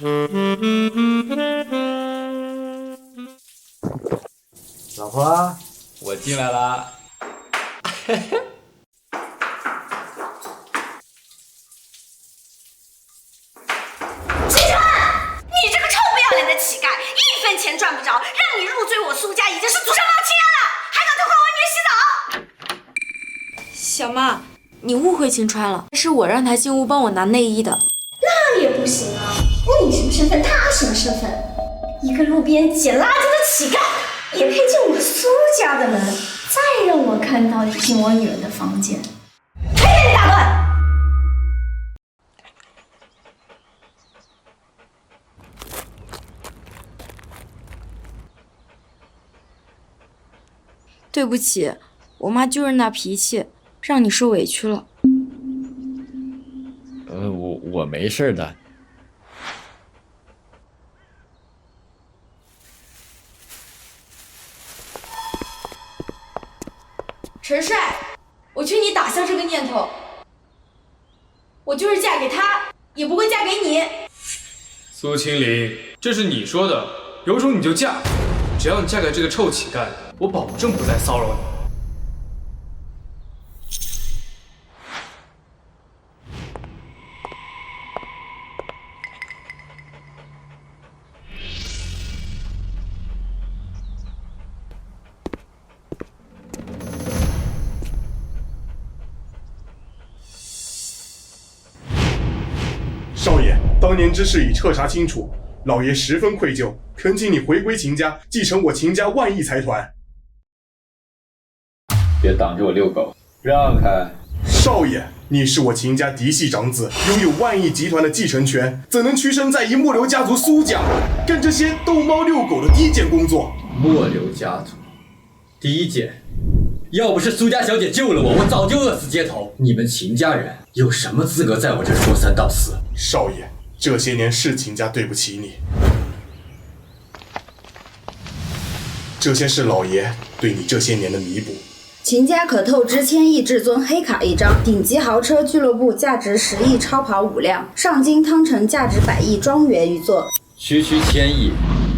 老婆，我进来啦。秦川，你这个臭不要脸的乞丐，一分钱赚不着，让你入赘我苏家已经是祖上冒亲了，还敢偷看我女儿洗澡！小妈，你误会秦川了，是我让他进屋帮我拿内衣的。那也不行啊，你什么身份，他什么身份？一个路边捡垃圾的乞丐，也配进我苏家的门？再让我看到你进我女儿的房间，还给你打断！对不起，我妈就是那脾气，让你受委屈了。我没事的。陈帅，我劝你打消这个念头。我就是嫁给他，也不会嫁给你。苏清林，这是你说的，有种你就嫁，只要你嫁给这个臭乞丐，我保证不再骚扰你。少爷，当年之事已彻查清楚，老爷十分愧疚，恳请你回归秦家，继承我秦家万亿财团。别挡着我遛狗，让开！少爷，你是我秦家嫡系长子，拥有万亿集团的继承权，怎能屈身在一末流家族苏家，干这些逗猫遛狗的低贱工作？末流家族，低贱。要不是苏家小姐救了我，我早就饿死街头。你们秦家人有什么资格在我这说三道四？少爷，这些年是秦家对不起你，这些是老爷对你这些年的弥补。秦家可透支千亿至尊黑卡1张，顶级豪车俱乐部价值10亿超跑5辆，上京汤臣价值100亿庄园1座。区区千亿，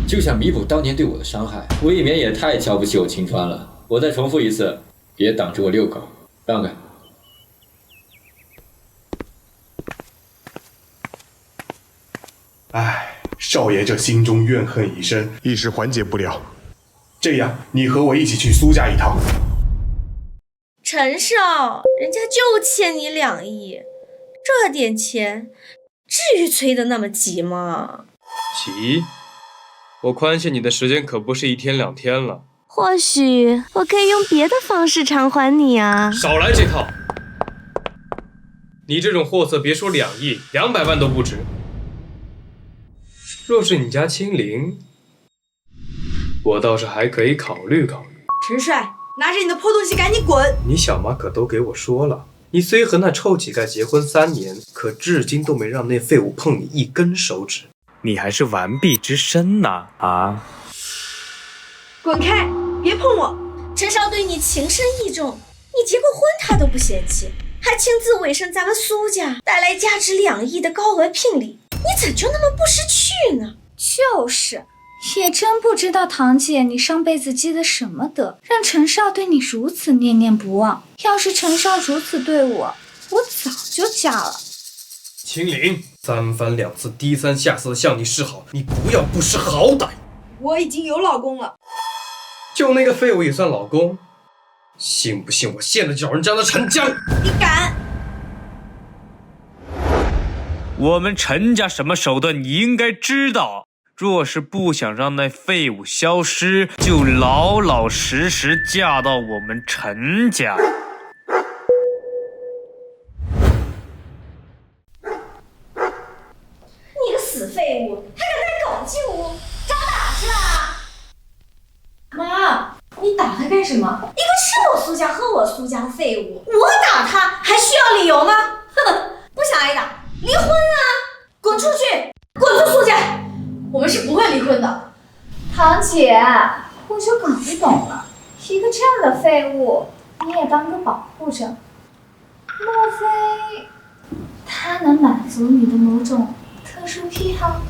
就想弥补当年对我的伤害，未免也太瞧不起我秦川了。我再重复一次，别挡着我遛狗，让开！唉，少爷这心中怨恨已深，一时缓解不了。这样，你和我一起去苏家一趟。陈少，人家就欠你2亿，这点钱，至于催得那么急吗？急？我宽限你的时间可不是1天2天了。或许我可以用别的方式偿还你啊！少来这套！你这种货色，别说2亿，200万都不值。若是你家清零，我倒是还可以考虑考虑。陈帅，拿着你的破东西赶紧滚！你小妈可都给我说了，你虽和那臭乞丐结婚3年，可至今都没让那废物碰你一根手指。你还是完璧之身呐！啊！滚开！别碰我！陈少对你情深意重，你结过婚他都不嫌弃，还亲自委身咱们苏家，带来价值2亿的高额聘礼，你怎就那么不识趣呢？就是，也真不知道堂姐你上辈子积的什么德，让陈少对你如此念念不忘。要是陈少如此对我，我早就嫁了。秦岭3番2次低三下四的向你示好，你不要不识好歹。我已经有老公了。就那个废物也算老公？信不信我现在就找人将他沉江？你敢？我们陈家什么手段你应该知道，若是不想让那废物消失，就老老实实嫁到我们陈家。你个死废物，还敢带狗进屋，找打去了？妈，你打他干什么？一个吃我苏家喝我苏家的废物，我打他还需要理由吗？哼，不想挨打，离婚啊！滚出去，滚出苏家！我们是不会离婚的。堂姐，我就搞不懂了，一个这样的废物，你也当个保护着？莫非他能满足你的某种特殊癖好？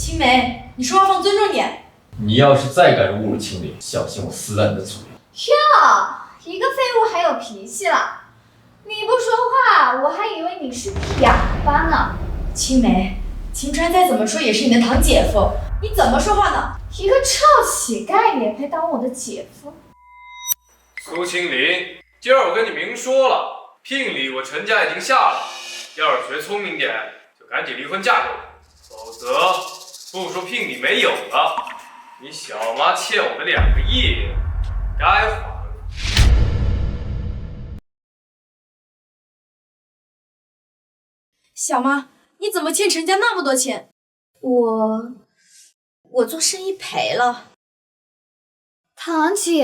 青梅，你说话放尊重点。你要是再敢侮辱青灵，小心我撕烂你的嘴。哟，一个废物还有脾气了！你不说话，我还以为你是哑巴呢。青梅，秦川再怎么说也是你的堂姐夫，你怎么说话呢？一个臭乞丐也配当我的姐夫？苏青灵，今儿我跟你明说了，聘礼我陈家已经下了，要是学聪明点，就赶紧离婚嫁给我，否则不说聘礼没有了，你小妈欠我的2个亿，该还。小妈，你怎么欠陈家那么多钱？我做生意赔了。堂姐，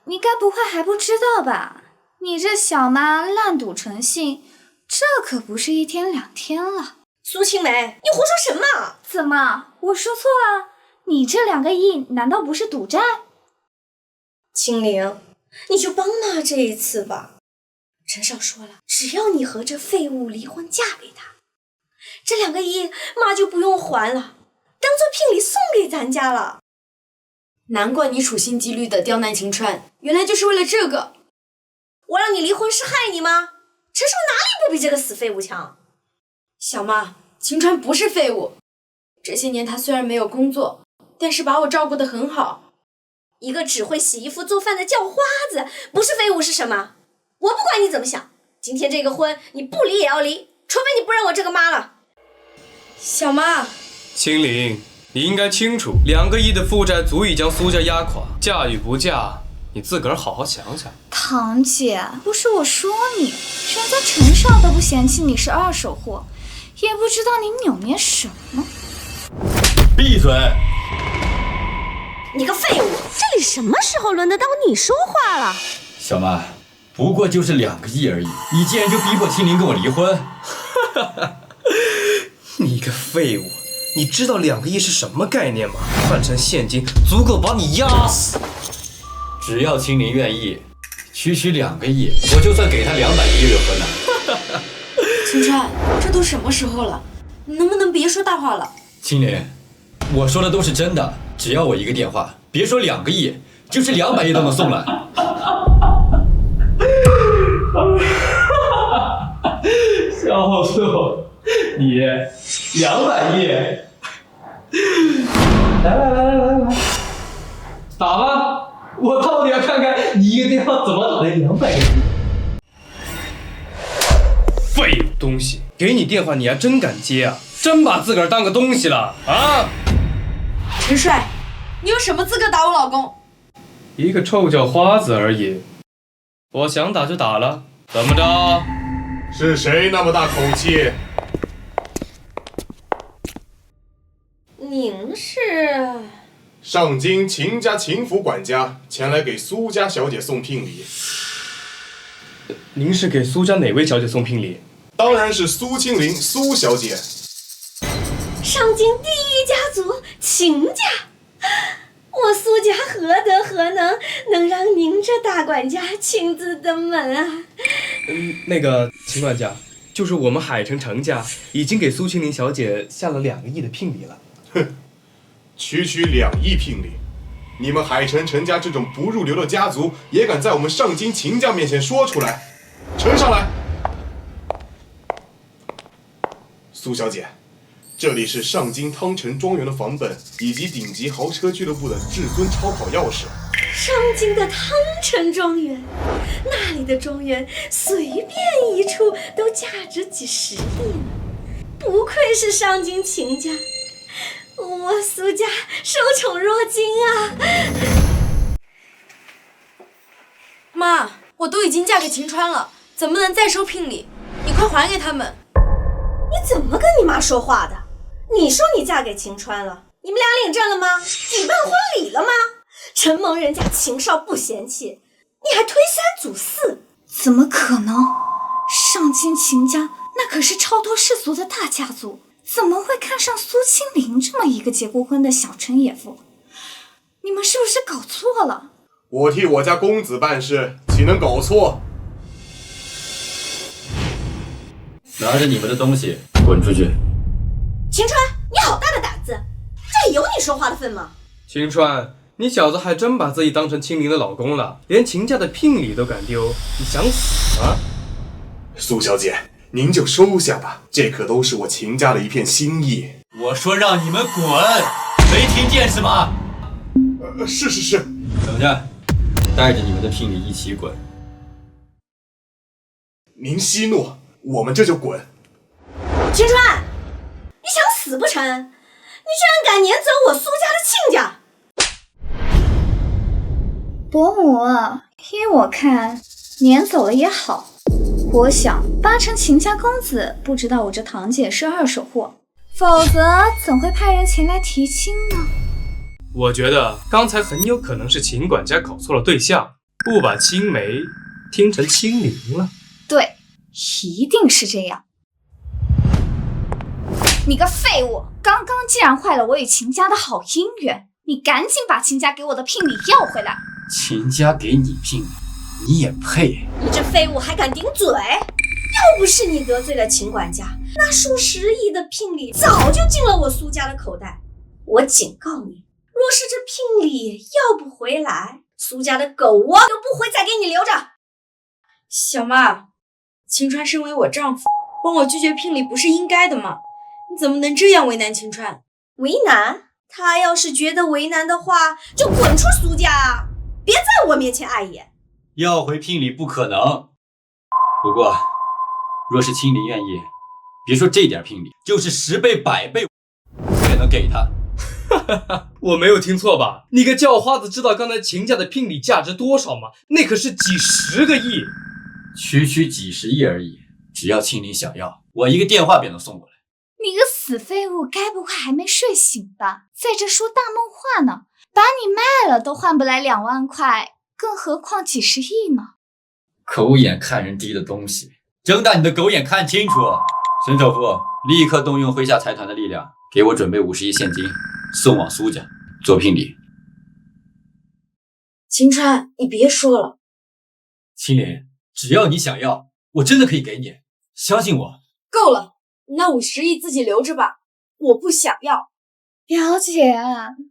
你该不会还不知道吧？你这小妈烂赌成性，这可不是1天2天了。苏青梅，你胡说什么？怎么，我说错了？你这2个亿难道不是赌债？青灵，你就帮妈这一次吧。陈少说了，只要你和这废物离婚嫁给他，这2个亿妈就不用还了，当做聘礼送给咱家了。难怪你处心积虑的刁难秦川，原来就是为了这个。我让你离婚是害你吗？陈少哪里不比这个死废物强？小妈，秦川不是废物，这些年他虽然没有工作，但是把我照顾得很好。一个只会洗衣服做饭的叫花子，不是废物是什么？我不管你怎么想，今天这个婚你不离也要离，除非你不认我这个妈了。小妈，青灵，你应该清楚，2个亿的负债足以将苏家压垮，嫁与不嫁，你自个儿好好想想。堂姐，不是我说你，人家陈少都不嫌弃你是2手货，也不知道你扭捏什么。闭嘴！你个废物，这里什么时候轮得到你说话了？小妈，不过就是2个亿而已，你竟然就逼迫青灵跟我离婚？你个废物，你知道2个亿是什么概念吗？换成现金足够把你压死。只要青灵愿意，区2个亿，我就算给他200亿热河南。秦川，这都什么时候了，你能不能别说大话了？青灵，我说的都是真的，只要我一个电话，别说2个亿，就是200亿都能送来。笑死我！你200亿，来，打吧！我到底要看看你一个电话怎么打的200亿。废物东西，给你电话你还真敢接啊？真把自个儿当个东西了啊？陈帅，你有什么资格打我老公？一个臭叫花子而已，我想打就打了，怎么着？是谁那么大口气？您是？上京秦家秦府管家前来给苏家小姐送聘礼。您是给苏家哪位小姐送聘礼？当然是苏青灵苏小姐。上京第一家族秦家，我苏家何能让您这大管家亲自登门啊？那个秦管家，就是我们海城程家已经给苏青灵小姐下了2个亿的聘礼了。哼，区2亿聘礼，你们海城程家这种不入流的家族，也敢在我们上京秦家面前说出来？呈上来。苏小姐，这里是上京汤城庄园的房本，以及顶级豪车俱乐部的至尊超跑钥匙。上京的汤城庄园，那里的庄园随便一处都价值几10亿呢。不愧是上京秦家，我苏家受宠若惊啊！妈，我都已经嫁给秦川了，怎么能再收聘礼？你快还给他们！你怎么跟你妈说话的？你说你嫁给秦川了，你们俩领证了吗？举办婚礼了吗？承蒙人家秦少不嫌弃，你还推3阻4，怎么可能？上京秦家那可是超脱世俗的大家族，怎么会看上苏青灵这么一个结过婚的小城野妇？你们是不是搞错了？我替我家公子办事，岂能搞错？拿着你们的东西滚出去！秦川，你好大的胆子！这里有你说话的份吗？秦川，你小子还真把自己当成青灵的老公了，连秦家的聘礼都敢丢，你想死吗？苏小姐，您就收下吧，这可都是我秦家的一片心意。我说让你们滚，没听见是吗？是。等着，带着你们的聘礼一起滚。您息怒，我们这就滚。秦川，你想死不成？你居然敢撵走我苏家的亲家！伯母，依我看，撵走了也好。我想八成秦家公子不知道我这堂姐是二手货，否则怎会派人前来提亲呢？我觉得刚才很有可能是秦管家搞错了对象，误把青梅听成青灵了。对，一定是这样。你个废物，刚刚既然坏了我与秦家的好姻缘，你赶紧把秦家给我的聘礼要回来。秦家给你聘礼，你也配？你这废物还敢顶嘴！要不是你得罪了秦管家，那数十亿的聘礼早就进了我苏家的口袋。我警告你，若是这聘礼要不回来，苏家的狗窝都不会再给你留着。小妈，秦川身为我丈夫，帮我拒绝聘礼不是应该的吗？你怎么能这样为难秦川？为难？他要是觉得为难的话，就滚出苏家啊！别在我面前碍眼。要回聘礼不可能。不过，若是青灵愿意，别说这点聘礼，就是10倍、100倍，我也能给他。我没有听错吧？你个叫花子知道刚才秦家的聘礼价值多少吗？那可是几10个亿，区几十亿而已。只要青灵想要，我一个电话便能送过来。你个死废物，该不会还没睡醒吧？在这说大梦话呢？把你卖了都换不来2万块，更何况几十亿呢？狗眼看人低的东西，睁大你的狗眼看清楚！沈首富，立刻动用麾下财团的力量，给我准备50亿现金，送往苏家做聘礼。秦川，你别说了。青灵，只要你想要，我真的可以给你，相信我。够了，那50亿自己留着吧，我不想要。表姐，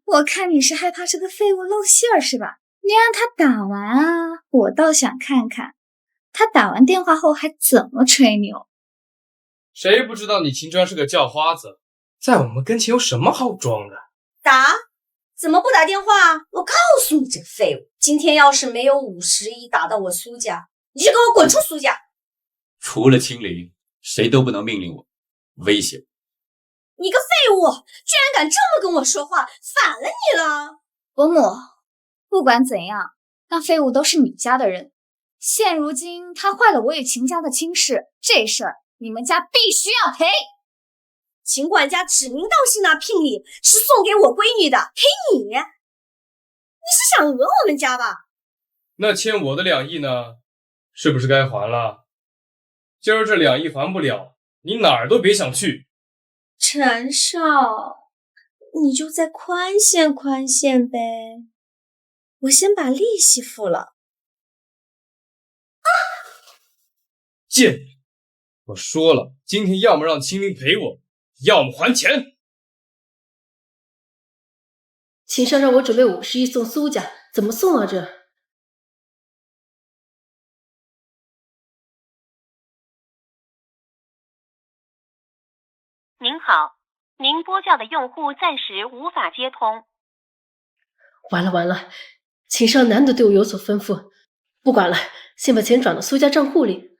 我看你是害怕这个废物露馅儿是吧？你让他打完啊，我倒想看看他打完电话后还怎么吹牛。谁不知道你秦川是个叫花子，在我们跟前有什么好装的？打？怎么不打电话？我告诉你这个废物，今天要是没有50亿打到我苏家，你就给我滚出苏家！除了青灵，谁都不能命令我，威胁我。你个废物，居然敢这么跟我说话，反了你了！伯母，不管怎样，那废物都是你家的人。现如今他坏了我与秦家的亲事，这事儿你们家必须要赔。秦管家指名道姓拿聘礼是送给我闺女的，赔你？你是想讹我们家吧？那欠我的2亿呢？是不是该还了？今儿这2亿还不了，你哪儿都别想去。陈少，你就再宽限宽限呗，我先把利息付了。贱人！我说了，今天要么让青灵赔我，要么还钱。秦少让我准备50亿送苏家，怎么送啊这？您好，您拨叫的用户暂时无法接通。完了，秦少难得对我有所吩咐，不管了，先把钱转到苏家账户里。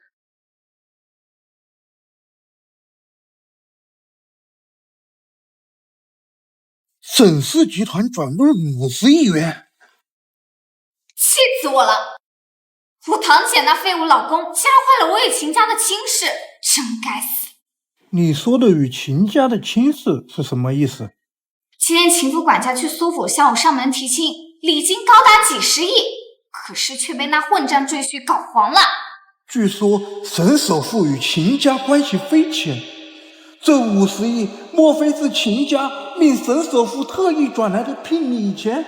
沈氏集团转入50亿元，气死我了！我堂姐那废物老公竟然坏了我与秦家的亲事，真该死！你说的与秦家的亲事是什么意思？今天秦府管家去苏府向我上门提亲，礼金高达几十亿，可是却被那混账赘婿搞黄了。据说沈首富与秦家关系匪浅，这50亿莫非是秦家命沈首富特意转来的聘礼钱？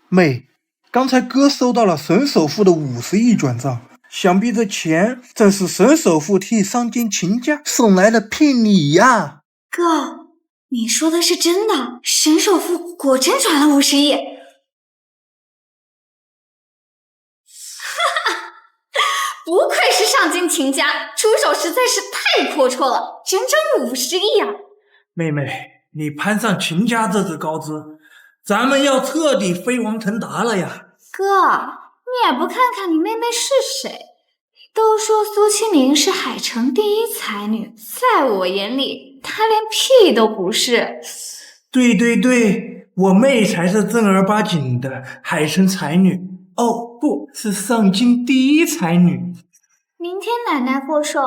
妹，刚才哥收到了沈首富的50亿转账，想必这钱正是沈首富替上京秦家送来的聘礼呀。哥，你说的是真的？沈首富果真转了50亿？哈哈，不愧是上京秦家，出手实在是太阔绰了，整整50亿啊！妹妹，你攀上秦家这只高枝，咱们要彻底飞黄腾达了呀！哥，你也不看看你妹妹是谁？都说苏清明是海城第一才女，在我眼里，她连屁都不是。对对对，我妹才是正儿八经的海城才女，哦，不是上京第一才女。明天奶奶过寿，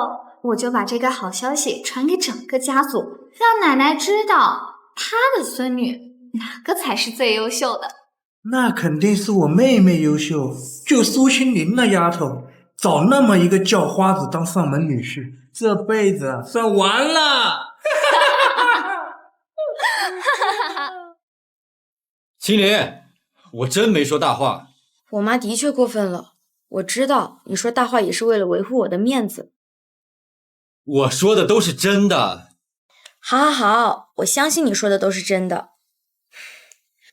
我就把这个好消息传给整个家族，让奶奶知道她的孙女哪个才是最优秀的。那肯定是我妹妹优秀，就苏清林那丫头，找那么一个叫花子当上门女婿，这辈子算完了。青林，我真没说大话。我妈的确过分了，我知道你说大话也是为了维护我的面子。我说的都是真的。好，我相信你说的都是真的。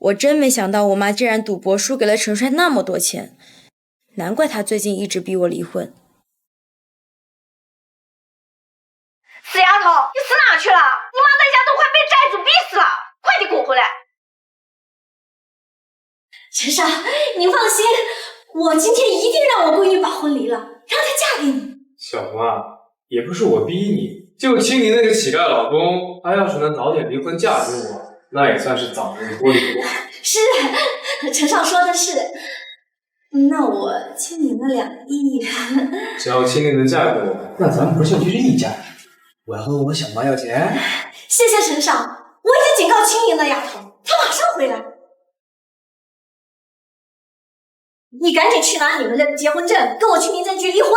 我真没想到我妈竟然赌博输给了陈帅那么多钱，难怪她最近一直逼我离婚。死丫头，你死哪去了？你妈在家都快被债主逼死了，快点滚回来！陈少，您放心，我今天一定让我闺女把婚离了，让她嫁给你。小妈，也不是我逼你，就青林那个乞丐老公，他要是能早点离婚嫁给我，那也算是早日脱离我。是，陈少说的是。那我欠你那2亿。只要青林能嫁给我，那咱们不是就一家人？我要和我小妈要钱。谢谢陈少，我已经警告青林那丫头，她马上回来。你赶紧去拿你们的结婚证，跟我去民政局离婚。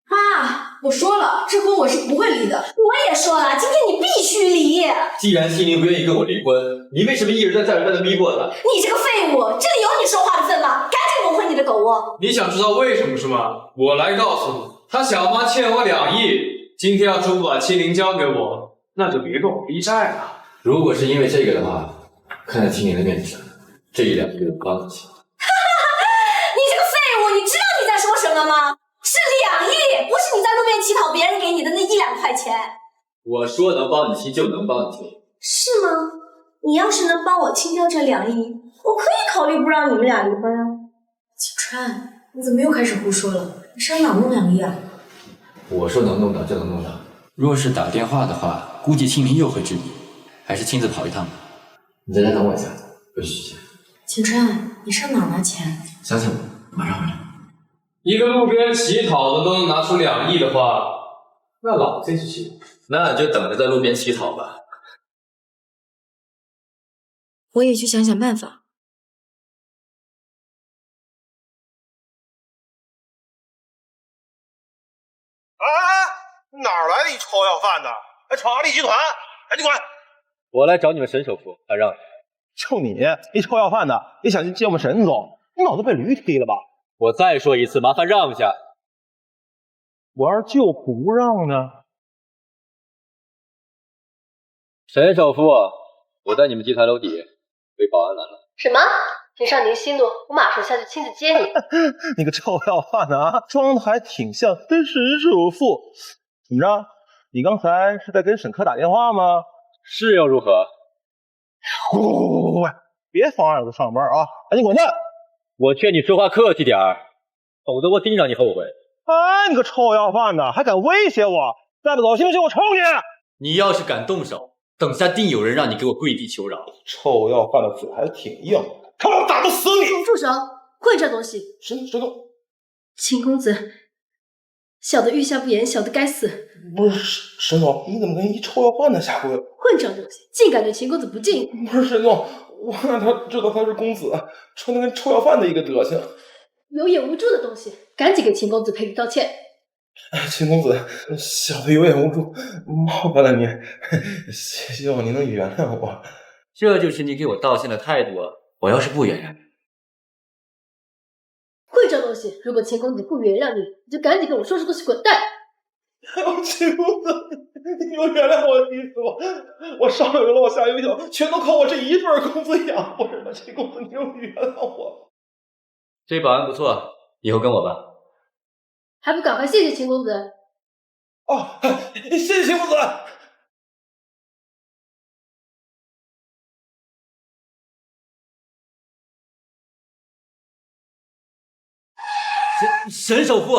妈，我说了，这婚我是不会离的。我也说了，今天你必须离。既然青林不愿意跟我离婚，你为什么一而再再而三的逼我呢？你这个废物，这里有你说话的份吗？赶紧滚回你的狗窝！你想知道为什么是吗？我来告诉你，他小妈欠我2亿，今天要是不把青林交给我，那就别跟我逼债了。如果是因为这个的话，看在青林的面子上，这1、2亿我帮得起。你这个废物，你知道你在说什么吗？是2亿，不是你在路边乞讨别人给你的那1、2块钱。我说能帮你清就能帮你清。是吗？你要是能帮我清掉这2亿，我可以考虑不让你们俩离婚啊。景川，你怎么又开始胡说了？你上哪弄2亿啊？我说能弄到就能弄到。若是打电话的话，估计青林又会质疑，还是亲自跑一趟吧。你在家等我一下，不许去。景川，你上哪拿钱？相信我，马上回来。一个路边乞讨的都能拿出2亿的话，那老子也去乞。那就等着在路边乞讨吧。我也去想想办法。哪儿来的一臭要饭的？来闯阿里集团，赶紧滚！我来找你们沈首富，还让你。就你一臭要饭的，也想去见我们沈总？你脑子被驴踢了吧？我再说一次，麻烦让下。我要是就不让呢？沈首富，我在你们集团楼底被保安拦了。什么？请上您息怒，我马上下去亲自接你。你个臭要饭的啊，装的还挺像跟沈首富。怎么着？你刚才是在跟沈科打电话吗？是又如何？喂，别妨碍我上班啊！赶紧滚蛋！我劝你说话客气点儿，否则我定让你后悔。哎，你个臭要饭的，还敢威胁我！再不走，信不信我抽你？你要是敢动手，等下定有人让你给我跪地求饶。臭要饭的嘴还挺硬，看我打不死你！住手！混账东西！沈总，秦公子，小的御下不严，小的该死。不是沈总，你怎么跟一臭要饭的下跪？混账东西，竟敢对秦公子不敬！不是沈总，我让他知道他是公子，穿的跟臭要饭的一个德行。有眼无珠的东西，赶紧给秦公子赔礼道歉。秦公子，小的有眼无珠，冒犯了您，希望您能原谅我。这就是你给我道歉的态度啊！我要是不原谅你，混账东西！如果秦公子不原谅你，你就赶紧跟我收拾东西滚蛋！秦公子，你就原谅我的意思吧。我上有老下有小，全都靠我这一份工资养活着呢。秦公子，你就原谅我。这保安不错，以后跟我吧。还不赶快谢谢秦公子！哦，谢谢秦公子。沈首富，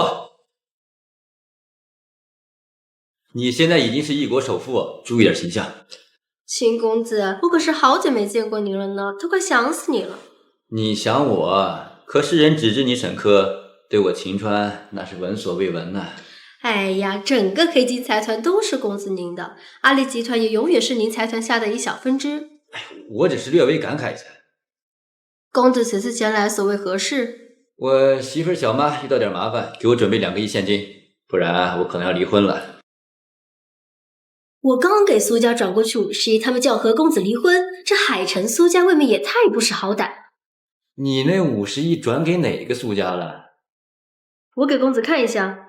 你现在已经是一国首富，注意点形象。秦公子，我可是好久没见过你了呢，都快想死你了。你想我，可世人只知你沈科，对我秦川那是闻所未闻呐。哎呀，整个黑金财团都是公子您的，阿里集团也永远是您财团下的一小分支。我只是略微感慨一下。公子此次前来所谓何事？我媳妇小妈遇到点麻烦，给我准备2个亿现金，不然我可能要离婚了。我刚给苏家转过去50亿，他们就要和公子离婚，这海城苏家未免也太不识好歹。你那50亿转给哪个苏家了？我给公子看一下。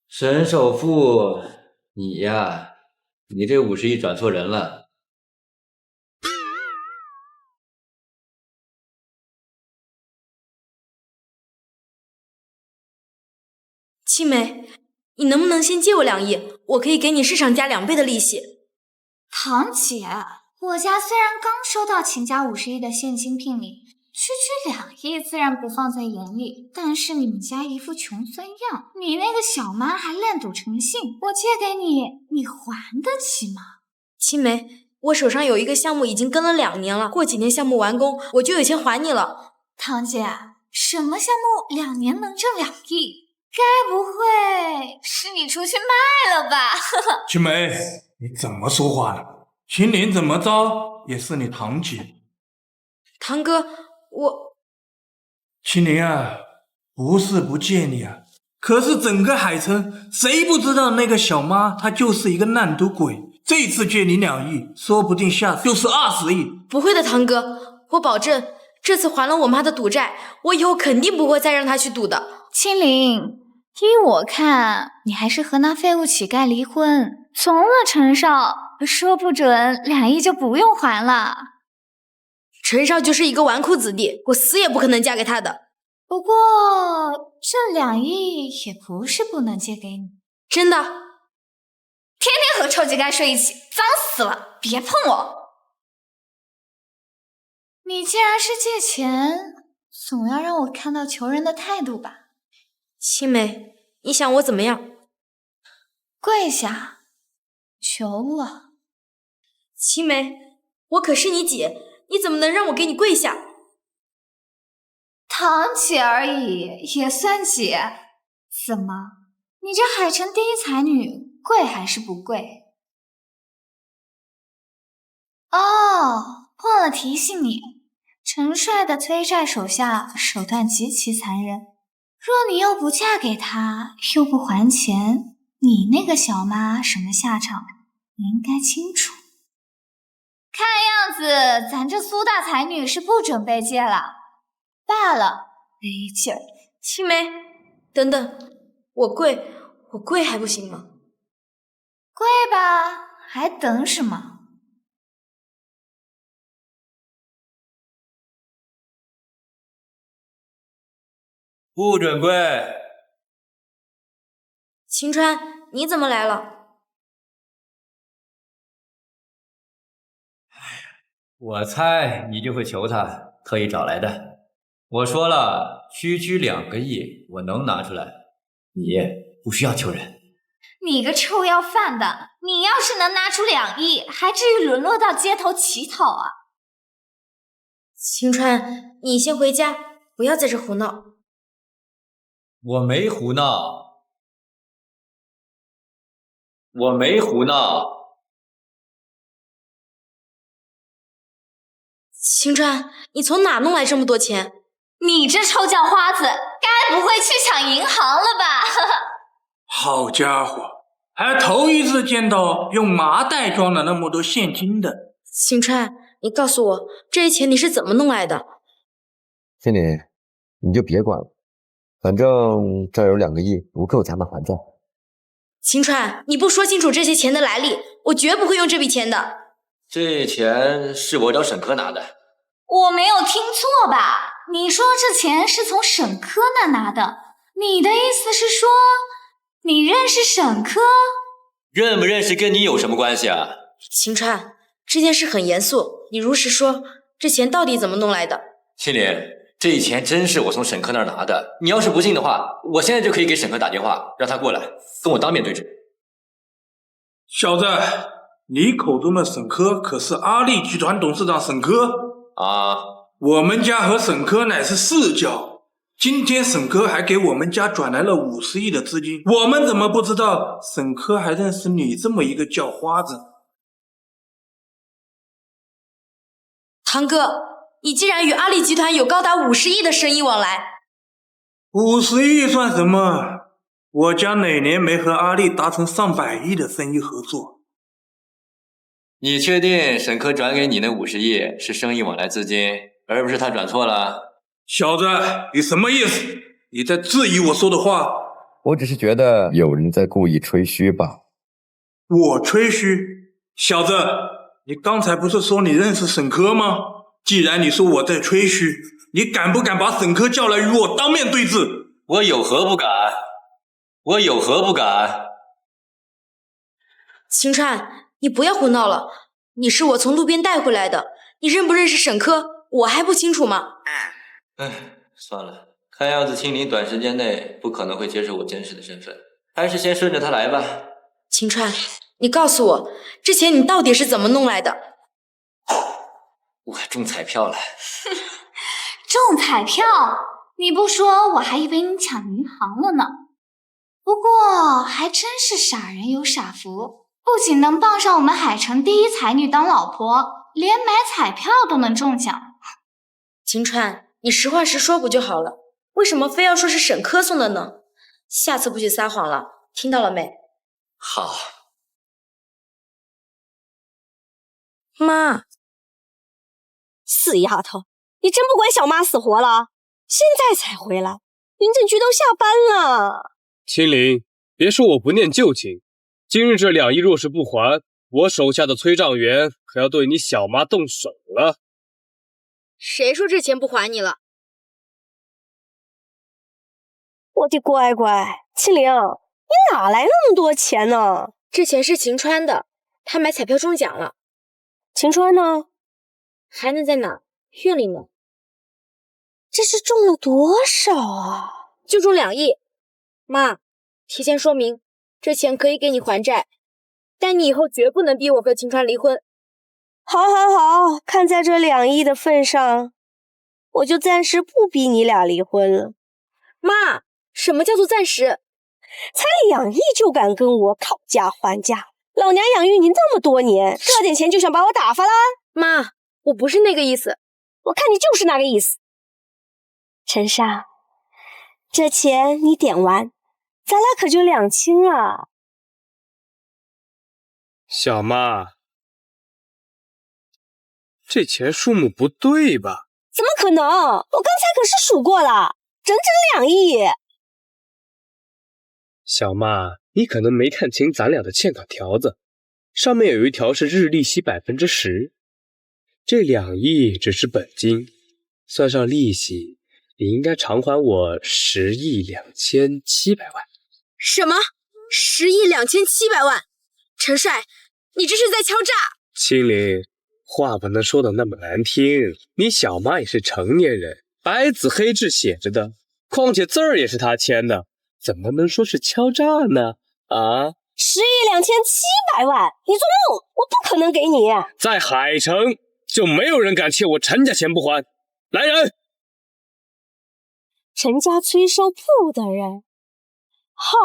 沈首富，你呀，你这50亿转错人了。青梅，你能不能先借我2亿？我可以给你市场价2倍的利息。堂姐，我家虽然刚收到秦家50亿的现金聘礼，区2亿自然不放在眼里，但是你们家一副穷酸样，你那个小妈还烂赌成性，我借给你，你还得起吗？青梅，我手上有一个项目已经跟了2年了，过几年项目完工，我就有钱还你了。堂姐，什么项目2年能挣2亿？该不会是你出去卖了吧？青梅，你怎么说话呢？秦岭怎么着也是你堂姐。堂哥，秦岭啊，不是不借你啊，可是整个海城谁不知道那个小妈她就是一个烂赌鬼。这次借你2亿，说不定下次就是20亿。不会的，堂哥，我保证这次还了我妈的赌债，我以后肯定不会再让她去赌的。青岭，依我看，你还是和那废物乞丐离婚，从了陈少，说不准2亿就不用还了。陈少就是一个纨绔子弟，我死也不可能嫁给他的。不过这2亿也不是不能借给你，真的。天天和臭乞丐睡一起，脏死了，别碰我。你既然是借钱，总要让我看到求人的态度吧。青梅，你想我怎么样？跪下，求我。青梅，我可是你姐，你怎么能让我给你跪下？堂姐而已，也算姐。怎么，你这海城第一才女，跪还是不跪？哦，忘了提醒你，陈帅的催债手下手段极其残忍。若你又不嫁给他，又不还钱，你那个小妈什么下场，你应该清楚。看样子咱这苏大才女是不准备借了。罢了，没劲儿。青梅，等等，我跪还不行吗？跪吧，还等什么？不准跪！秦川，你怎么来了？我猜你就会求他，特意找来的。我说了，区2个亿，我能拿出来，你不需要求人。你个臭要饭的，你要是能拿出2亿，还至于沦落到街头乞讨啊？秦川，你先回家，不要在这胡闹。我没胡闹，我没胡闹。秦川，你从哪弄来这么多钱？你这臭叫花子，该不会去抢银行了吧？好家伙，还头一次见到用麻袋装了那么多现金的。秦川，你告诉我，这些钱你是怎么弄来的？经理，你就别管了，反正这儿有2个亿，不够咱们还债。秦川，你不说清楚这些钱的来历，我绝不会用这笔钱的。这钱是我找沈科拿的。我没有听错吧？你说这钱是从沈科那拿的？你的意思是说，你认识沈科？认不认识跟你有什么关系啊？秦川，这件事很严肃，你如实说，这钱到底怎么弄来的？青林，这钱真是我从沈科那儿拿的。你要是不信的话，我现在就可以给沈科打电话，让他过来跟我当面对质。小子，你口中的沈科可是阿力集团董事长沈科啊？我们家和沈科乃是世交，今天沈科还给我们家转来了50亿的资金，我们怎么不知道沈科还认识你这么一个叫花子？堂哥，你既然与阿里集团有高达50亿的生意往来，50亿算什么？我家哪年没和阿力达成上百亿的生意合作？你确定沈科转给你那50亿是生意往来资金，而不是他转错了？小子，你什么意思？你在质疑我说的话？我只是觉得有人在故意吹嘘吧。我吹嘘？小子，你刚才不是说你认识沈科吗？既然你说我在吹嘘，你敢不敢把沈科叫来与我当面对质？我有何不敢？我有何不敢？秦川，你不要胡闹了，你是我从路边带回来的，你认不认识沈科，我还不清楚吗？算了，看样子青林短时间内不可能会接受我真实的身份，还是先顺着他来吧。秦川，你告诉我，这钱你到底是怎么弄来的？我中彩票了。中彩票？你不说我还以为你抢银行了呢。不过还真是傻人有傻福，不仅能傍上我们海城第一才女当老婆，连买彩票都能中奖。秦川，你实话实说不就好了？为什么非要说是沈科送的呢？下次不许撒谎了，听到了没？好。妈，死丫头，你真不管小妈死活了？现在才回来，民政局都下班了。青林，别说我不念旧情，今日这2亿若是不还，我手下的崔账员可要对你小妈动手了。谁说这钱不还你了？我的乖乖，青玲，你哪来那么多钱呢？这钱是秦川的，他买彩票中奖了。秦川呢？还能在哪？院里呢。这是中了多少啊？就中2亿。妈，提前说明，这钱可以给你还债，但你以后绝不能逼我和秦川离婚。好，看在这2亿的份上，我就暂时不逼你俩离婚了。妈，什么叫做暂时？才2亿就敢跟我讨价还价？老娘养育您这么多年，这点钱就想把我打发啦？妈，我不是那个意思。我看你就是那个意思。陈少，这钱你点完，咱俩可就两清了。小妈，这钱数目不对吧？怎么可能？我刚才可是数过了，整整2亿。小妈，你可能没看清咱俩的欠款条子，上面有一条是日利息10%，这2亿只是本金，算上利息，你应该偿还我10亿2700万。什么？10亿2700万？陈帅，你这是在敲诈！青林，话不能说的那么难听，你小妈也是成年人，白纸黑字写着的，况且字儿也是她签的，怎么能说是敲诈呢？啊！10亿2700万，你做梦！我不可能给你。在海城就没有人敢欠我陈家钱不还。来人！陈家催收铺的人。好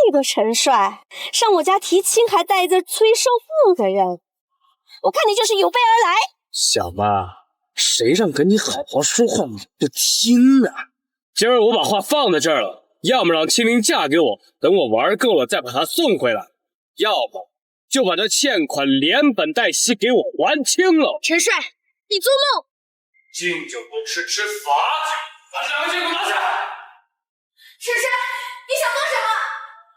你个陈帅，上我家提亲还带着催收铺的人，我看你就是有备而来。小妈，谁让跟你好好说话你不听啊？今儿我把话放在这儿了，要么让青林嫁给我，等我玩够了再把她送回来，要么就把这欠款连本带息给我还清了。陈帅，你做梦！敬酒不吃吃罚酒，把2亿给我拿下！婶婶，你想做什么？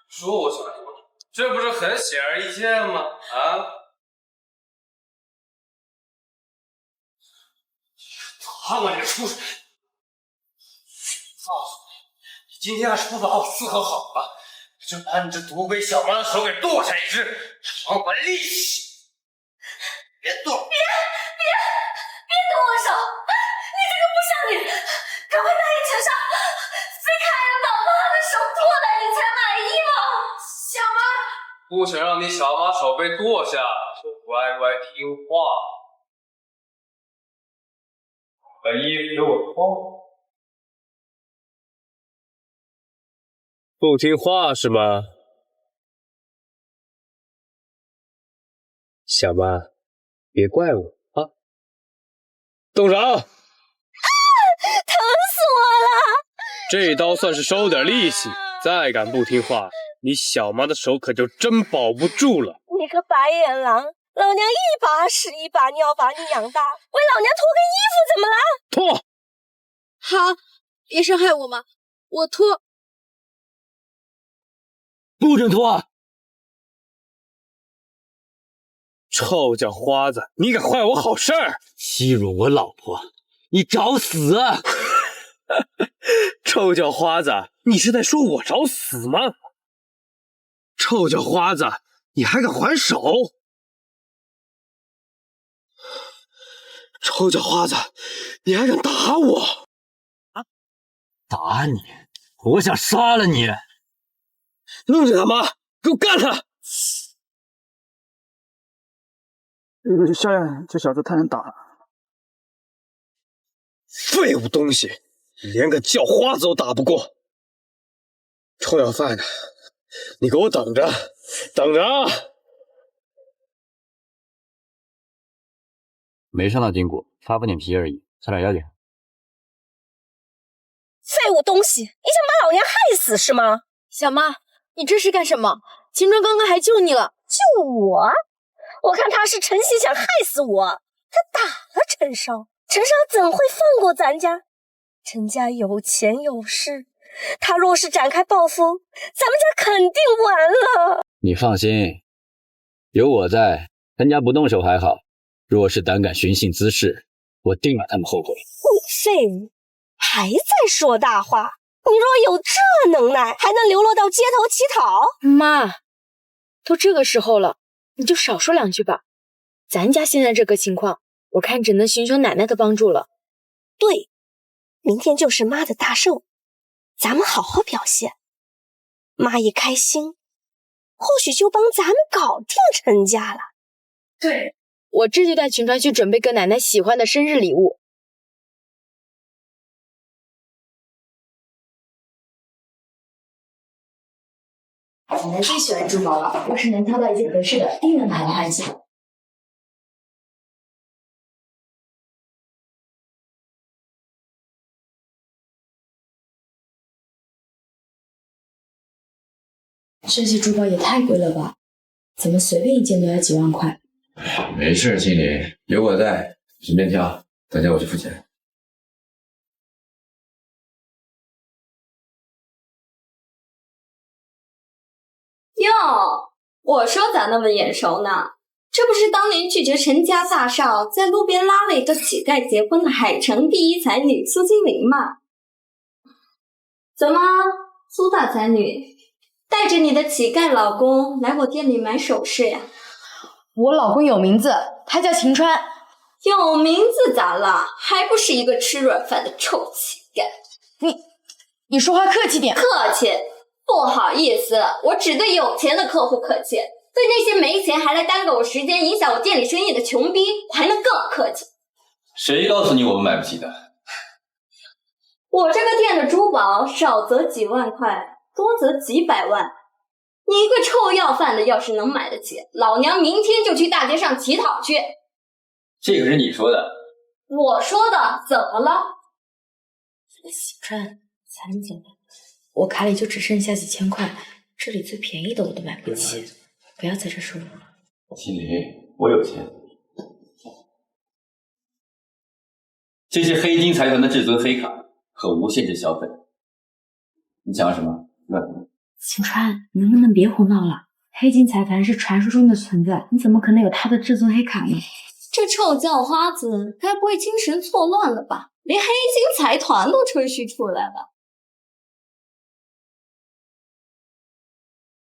说我想什么？这不是很显而易见吗？啊！他妈这个畜生！告诉你，你今天要是不把我伺候好了，就把你这毒鬼小妈的手给剁下一只，偿还利息。别动！别动我手！你这个不像你，赶快答应陈少，非看人把妈的手剁了你才满意吗？小妈，不想让你小妈手被剁下，就乖乖听话，把衣服给我脱。不听话是吗？小妈，别怪我啊！动手！疼死我了！这刀算是收点利息，再敢不听话，你小妈的手可就真保不住了。你个白眼狼，老娘一把屎一把尿把你养大，为老娘脱个衣服怎么了？脱！好，别伤害我嘛，我脱。不准脱！臭叫花子，你敢坏我好事儿！欺辱我老婆，你找死啊！臭叫花子，你是在说我找死吗？臭叫花子，你还敢还手？臭叫花子，你还敢打我？啊！打你！我想杀了你！弄死他妈！给我干他！萧炎，这小子太难打了。废物东西，连个叫花子都打不过。臭要饭的，你给我等着，等着啊！没伤到筋骨，发破点皮而已，擦点药就好。废物东西，你想把老娘害死是吗？小妈，你这是干什么？秦川刚刚还救你了。救我？我看他是诚心想害死我。他打了陈少，陈少怎会放过咱家？陈家有钱有势，他若是展开暴风，咱们家肯定完了。你放心，有我在，陈家不动手还好，若是胆敢寻衅滋事，我定让他们后悔。你废物，还在说大话！你若有这能耐，还能流落到街头乞讨？妈，都这个时候了，你就少说两句吧。咱家现在这个情况，我看只能寻求奶奶的帮助了。对，明天就是妈的大寿，咱们好好表现。妈一开心，或许就帮咱们搞定陈家了。对，我这就带秦川去准备个奶奶喜欢的生日礼物。奶奶最喜欢珠宝了，要是能挑到一件合适的，定能把它安起来。这些珠宝也太贵了吧？怎么随便一件都要几万块？没事，经理，有我在，随便挑，等下我去付钱。哟，我说咋那么眼熟呢？这不是当年拒绝陈家大少，在路边拉了一个乞丐结婚的海城第一才女苏金玲吗？怎么，苏大才女，带着你的乞丐老公来我店里买首饰呀？我老公有名字，他叫秦川。有名字咋了？还不是一个吃软饭的臭乞丐。你说话客气点。客气。不好意思，我只对有钱的客户客气，对那些没钱还来耽搁我时间、影响我店里生意的穷逼，我还能更客气。谁告诉你我们买不起的？我这个店的珠宝少则几万块，多则几百万。你一个臭要饭的，要是能买得起，老娘明天就去大街上乞讨去。这可是你说的。我说的，怎么了？喜川，残疾了。我卡里就只剩下几千块，这里最便宜的我都买不起，不要在这说了。经理，我有钱。这是黑金财团的至尊黑卡和无限制消费，你想什么？问。秦川，你能不能别胡闹了？黑金财团是传说中的存在，你怎么可能有他的至尊黑卡呢？这臭叫花子该不会精神错乱了吧？连黑金财团都吹嘘出来了。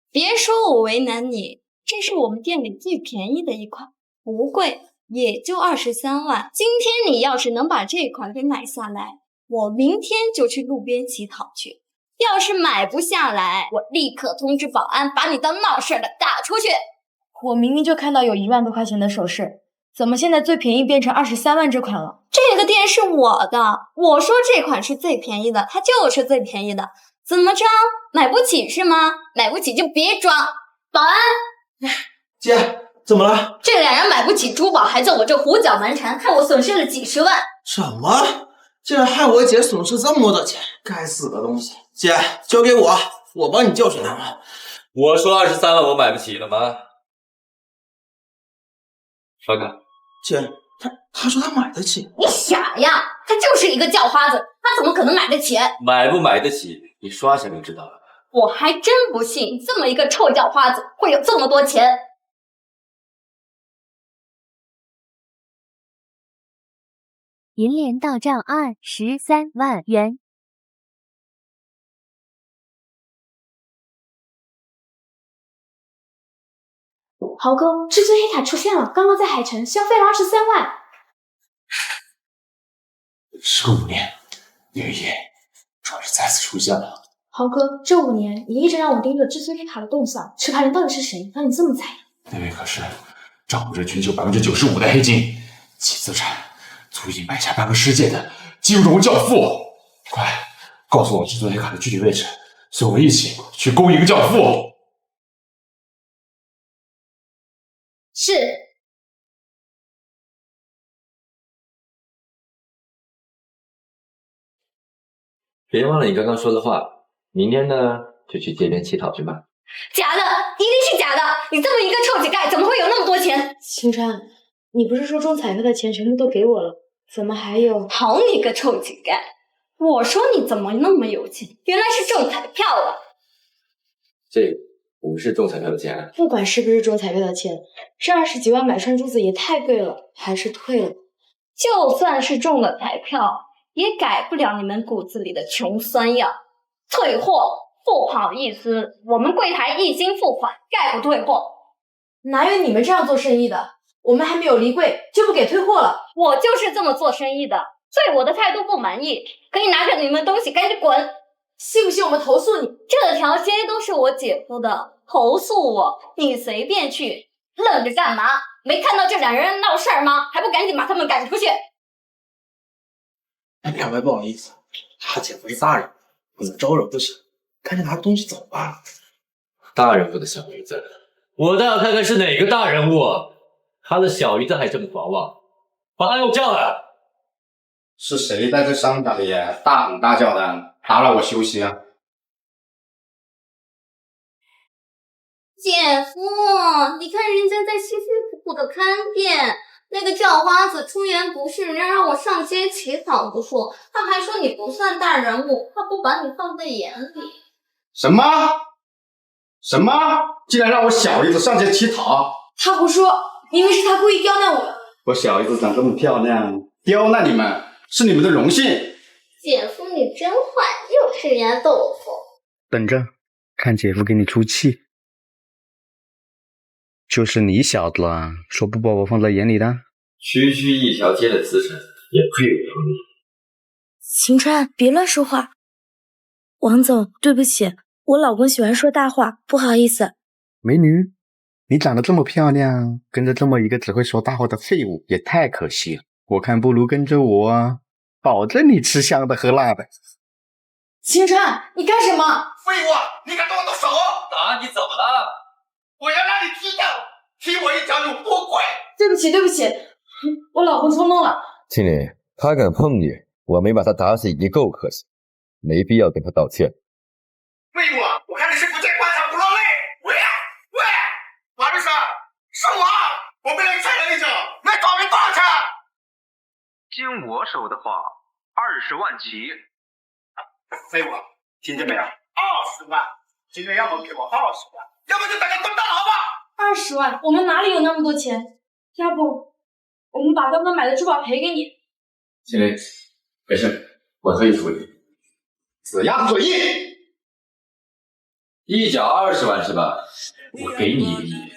别说我为难你，这是我们店里最便宜的一款，不贵，也就23万。今天你要是能把这款给买下来，我明天就去路边乞讨去。要是买不下来，我立刻通知保安把你当闹事的打出去。我明明就看到有1万多块钱的首饰，怎么现在最便宜变成23万这款了？这个店是我的，我说这款是最便宜的，它就是最便宜的。怎么着，买不起是吗？买不起就别装。保安，姐，怎么了？这俩人买不起珠宝，还在我这胡搅蛮缠，害我损失了几十万。什么？竟然害我姐损失这么多钱，该死的东西！姐，交给我，我帮你教训他们。我说23万我买不起了吗？刷卡。姐，他说他买得起。你傻呀，他就是一个叫花子，他怎么可能买得起？买不买得起，你刷下就知道了。我还真不信这么一个臭叫花子会有这么多钱。银联到账23万元。豪哥，至尊黑卡出现了，刚刚在海城消费了23万。时隔5年，那个夜终于再次出现了。豪哥，这5年你一直让我盯着至尊黑卡的动向，持牌人到底是谁，让你这么在意？那位可是掌握着全球95%的黑金，其资产足以买下半个世界的金融教父。快告诉我至尊黑卡的具体位置，随我一起去勾引教父。是。别忘了你刚刚说的话，明天呢就去街边乞讨去吧。假的，一定是假的！你这么一个臭乞丐，怎么会有那么多钱？秦川，你不是说中彩票的钱全部都给我了，怎么还有？好你个臭乞丐！我说你怎么那么有钱，原来是中彩票了。这不是中彩票的钱。不管是不是中彩票的钱，这20几万买串珠子也太贵了，还是退了。就算是中了彩票，也改不了你们骨子里的穷酸样。退货，不好意思，我们柜台一经付款，概不退货。哪有你们这样做生意的？我们还没有离柜就不给退货了。我就是这么做生意的，对我的态度不满意，可以拿着你们东西赶紧滚。信不信我们投诉你？这条街都是我姐夫的，投诉我你随便去。愣着干嘛？没看到这两人闹事儿吗？还不赶紧把他们赶出去！两位不好意思，他姐夫是大人，不能招惹不行，赶紧拿着东西走吧。大人物的小鱼子，我倒要看看是哪个大人物，他的小鱼子还这么狂妄，把他给我叫来！是谁在这商场里大吼大叫的，打扰我休息啊？姐夫，你看人家在辛辛苦苦的看店，那个叫花子出言不逊，人家让我上街乞讨不说，他还说你不算大人物，他不把你放在眼里。什么？竟然让我小姨子上街乞讨？他胡说，明明是他故意刁难我们。我小姨子长这么漂亮，刁难你们是你们的荣幸。姐夫你真坏，又是牙豆腐。等着，看姐夫给你出气。就是你小子啊，说不把我放在眼里的？区区一条街的资产也配有你？秦川，别乱说话。王总，对不起，我老公喜欢说大话，不好意思。美女，你长得这么漂亮，跟着这么一个只会说大话的废物，也太可惜了。我看不如跟着我啊，保证你吃香的喝辣的。秦川，你干什么？废物！你敢动我的手？打你怎么了？我要让你知道，踢我一脚有多贵！对不起，对不起，我老公冲动了。经理，他敢碰你，我没把他打死已经够可惜，没必要跟他道歉。废物！我看你是不见棺材不落泪！喂！马律师，是我被人踹了一脚，来找人多少钱？经我手的话，20万起。废物，听见没有？20 20万，今天要么给我20万，要么就等着滚蛋，好吧？20万，我们哪里有那么多钱？要不我们把刚刚买的珠宝赔给你？经理，没事，我可以处理。死鸭子嘴硬，一角20万是吧？我给你1个亿。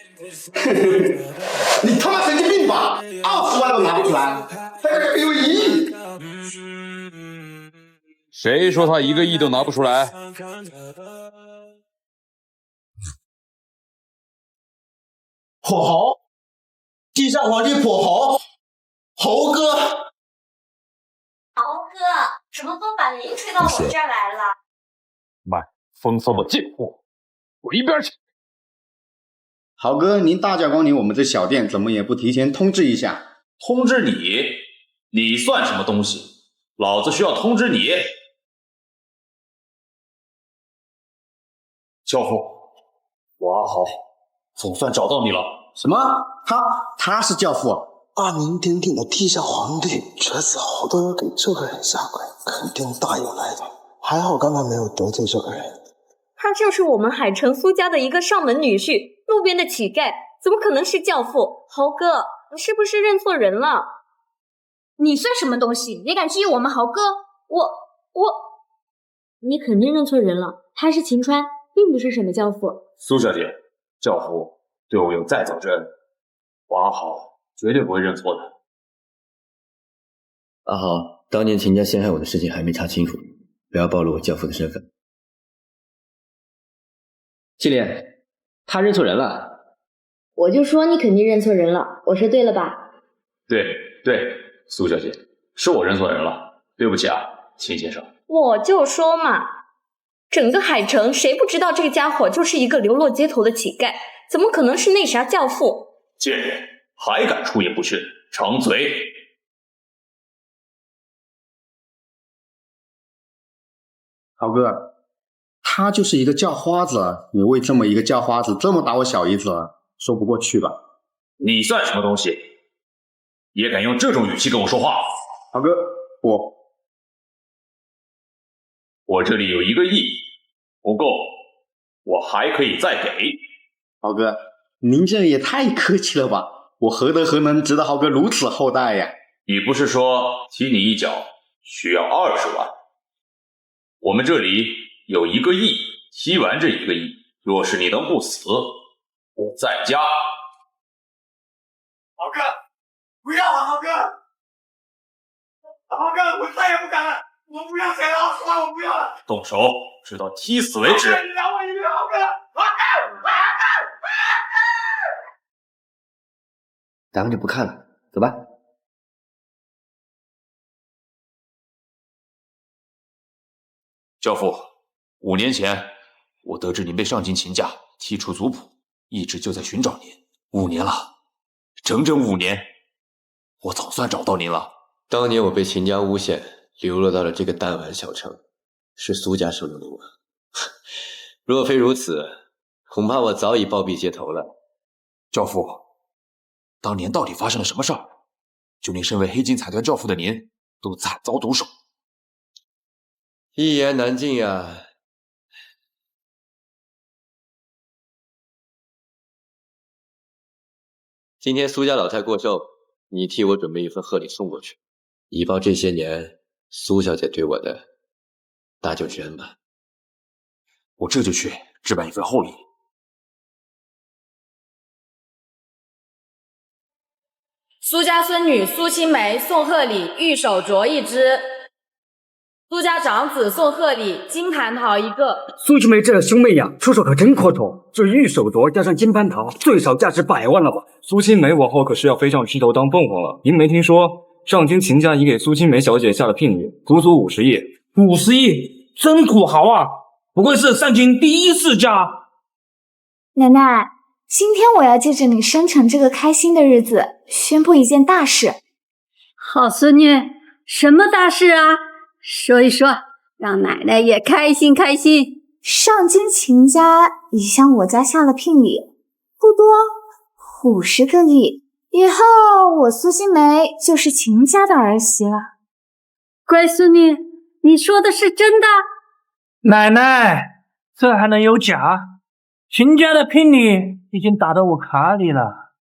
你他妈神经病吧？20万都拿不出来，还敢给我1亿？谁说他1个亿都拿不出来？跛豪，地上皇帝跛豪，豪哥。豪哥，什么风把您吹到我这儿来了？卖风骚的贱货，滚一边去！豪哥，您大驾光临我们这小店，怎么也不提前通知一下？通知你？你算什么东西？老子需要通知你？教父，哇好，总算找到你了。什么？他是教父？大名鼎鼎的地下皇帝，却死好多人给这个人下跪，肯定大有来头。还好刚才没有得罪这个人。他就是我们海城苏家的一个上门女婿，路边的乞丐，怎么可能是教父？豪哥，你是不是认错人了？你算什么东西？你敢质疑我们豪哥？你肯定认错人了，他是秦川，并不是什么教父。苏小姐，教父对我有再造之恩，阿豪绝对不会认错的。阿豪，当年秦家陷害我的事情还没查清楚，不要暴露我教父的身份。青莲，他认错人了。我就说你肯定认错人了，我说对了吧？对，苏小姐，是我认错人了，对不起啊，秦先生。我就说嘛，整个海城谁不知道这个家伙就是一个流落街头的乞丐，怎么可能是那啥教父？贱人，还敢出言不逊，长嘴！豪哥，他就是一个叫花子，你为这么一个叫花子这么打我小姨子，说不过去吧？你算什么东西？也敢用这种语气跟我说话？豪哥，我这里有1个亿，不够，我还可以再给。豪哥，您这也太客气了吧？我何德何能值得豪哥如此厚待呀？你不是说踢你一脚需要20万？我们这里有1个亿，踢完这1个亿，若是你能不死，我再加。豪哥，不要啊，豪哥！豪哥，我再也不敢了，我不要钱了，20万我不要了。动手，直到踢死为止。你饶我一命，豪哥！咱们就不看了，走吧。教父，5年前我得知您被上京秦家剔除族谱，一直就在寻找您。5年了，整整5年，我总算找到您了。当年我被秦家诬陷，流落到了这个弹丸小城，是苏家收留了我。若非如此，恐怕我早已暴毙街头了。教父，当年到底发生了什么事儿？就连身为黑金财团教父的您，都惨遭毒手。一言难尽呀。今天苏家老太过寿，你替我准备一份贺礼送过去，以报这些年苏小姐对我的大救之恩吧。我这就去置办一份厚礼。苏家孙女苏青梅送贺礼玉手镯1只，苏家长子送贺礼金蟠桃1个。苏青梅这兄妹呀，出手可真阔绰，这玉手镯加上金蟠桃，最少价值100万了吧？苏青梅往后可是要飞上枝头当凤凰了。您没听说上京秦家已给苏青梅小姐下了聘礼，足足50亿。50亿，真土豪啊！不愧是上京第一世家。奶奶，今天我要借着你生辰这个开心的日子，宣布一件大事。好孙女，什么大事啊？说一说，让奶奶也开心开心。上京秦家已向我家下了聘礼，不多，50个亿。以后我苏新梅就是秦家的儿媳了。乖孙女，你说的是真的？奶奶，这还能有假？秦家的聘礼已经打到我卡里了，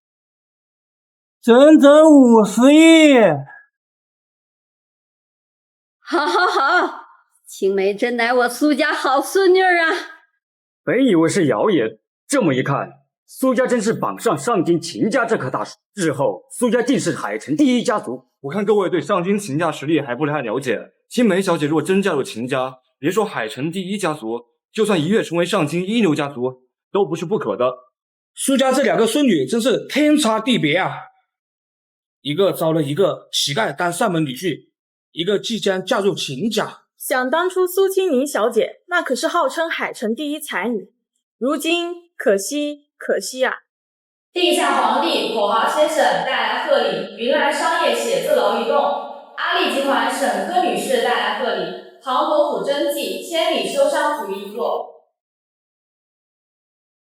整整50亿。好好好，青梅真乃我苏家好孙女啊！本以为是谣言，这么一看，苏家真是榜上上京秦家这棵大树，日后苏家定是海城第一家族。我看各位对上京秦家实力还不太了解，青梅小姐若真嫁入秦家，别说海城第一家族，就算一跃成为上京一流家族，都不是不可的。苏家这2个孙女真是天差地别啊！一个招了一个乞丐当上门女婿，一个即将嫁入秦家。想当初苏清灵小姐那可是号称海城第一才女，如今可惜啊！地下皇帝跛豪先生带来贺礼，云来商业写字楼一栋；阿里集团沈科女士带来贺礼，杭国府真迹千里修山图一座。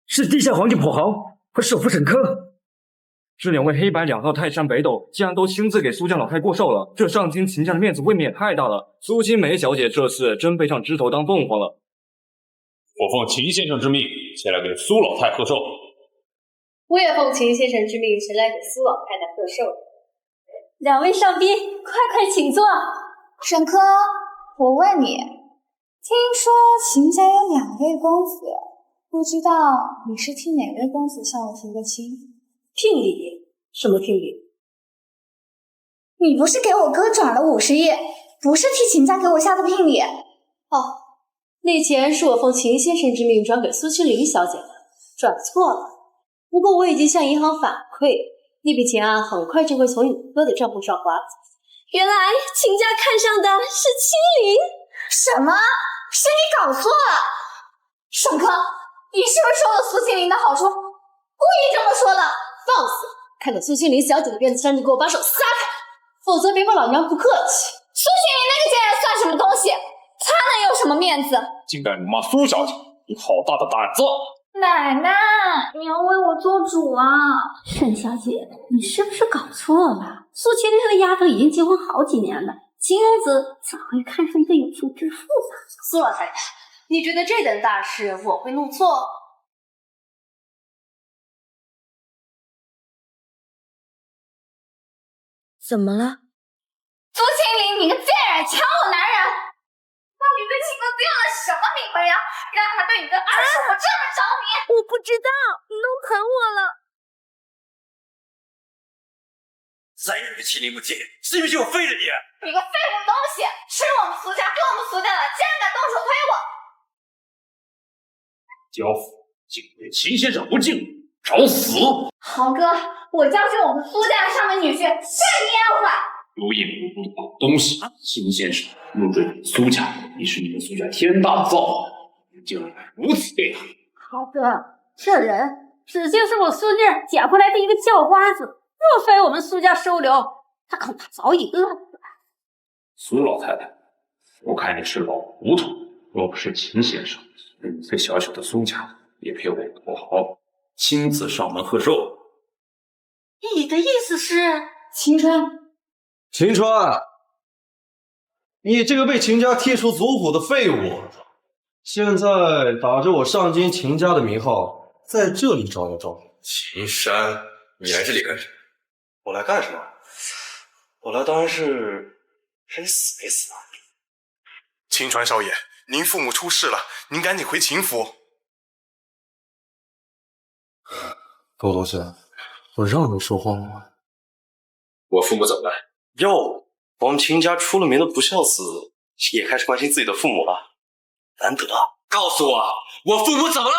是地下皇帝跛豪和首富沈科。这2位黑白2号泰山北斗，既然都亲自给苏家老太过寿了，这上京秦家的面子未免也太大了。苏青梅小姐这次真背上枝头当凤凰了。我奉秦先生之命，前来给苏老太贺寿。我也奉秦先生之命，前来给苏老太太贺寿。2位上宾，快请坐。沈科，我问你，听说秦家有2位公子，不知道你是替哪位公子上了提个亲？聘礼？什么聘礼？你不是给我哥转了50亿，不是替秦家给我下的聘礼。哦，那钱是我奉秦先生之命转给苏清灵小姐的，转错了。不过我已经向银行反馈，那笔钱啊，很快就会从你哥的账户上划走。原来秦家看上的是清灵？什么？是你搞错了？沈科，你是不是收了苏清灵的好处，故意这么说的？放肆！看到苏清灵小姐的院子上，就给我把手撒开，否则别怪老娘不客气。苏清灵那个贱人算什么东西？她能有什么面子？竟敢辱骂苏小姐，你好大的胆子！奶奶，你要为我做主啊！沈小姐，你是不是搞错了？苏清灵这个丫头已经结婚好几年了，金子怎会看上一个有妇之妇呢？苏老太太，你觉得这等大事我会弄错？怎么了？苏清灵，你个贱人，抢我男人！那你对秦哥丢了什么名分呀？让他对你的二叔父这么着迷？我不知道，你弄疼我了。再忍个麒麟不进，信不信我废了你？你个废物东西，吃我们苏家，喝我们苏家的，竟然敢动手推我！焦府竟对秦先生不敬，找死！豪哥，我教训我们苏家的上门女婿，是你也要管！有眼不识好东西！秦先生入赘苏家，已是你们苏家天大的造化，你竟然敢如此对他！豪哥，这人指定是我苏女捡回来的一个叫花子，若非我们苏家收留，他恐怕早已饿死了。苏老太太，我看你是老糊涂。若不是秦先生，这小小的苏家也配我跛豪亲自上门贺寿？你的意思是，秦川？秦川，你这个被秦家踢出族谱的废物，现在打着我上京秦家的名号，在这里招摇撞骗。秦山，你来这里干什么？我来干什么？我来当然是看你死没死啊！秦川少爷，您父母出事了，您赶紧回秦府。狗东西，我让你说话吗？我父母怎么了？哟，我们秦家出了名的不孝子，也开始关心自己的父母了，难得。告诉我，我父母怎么了？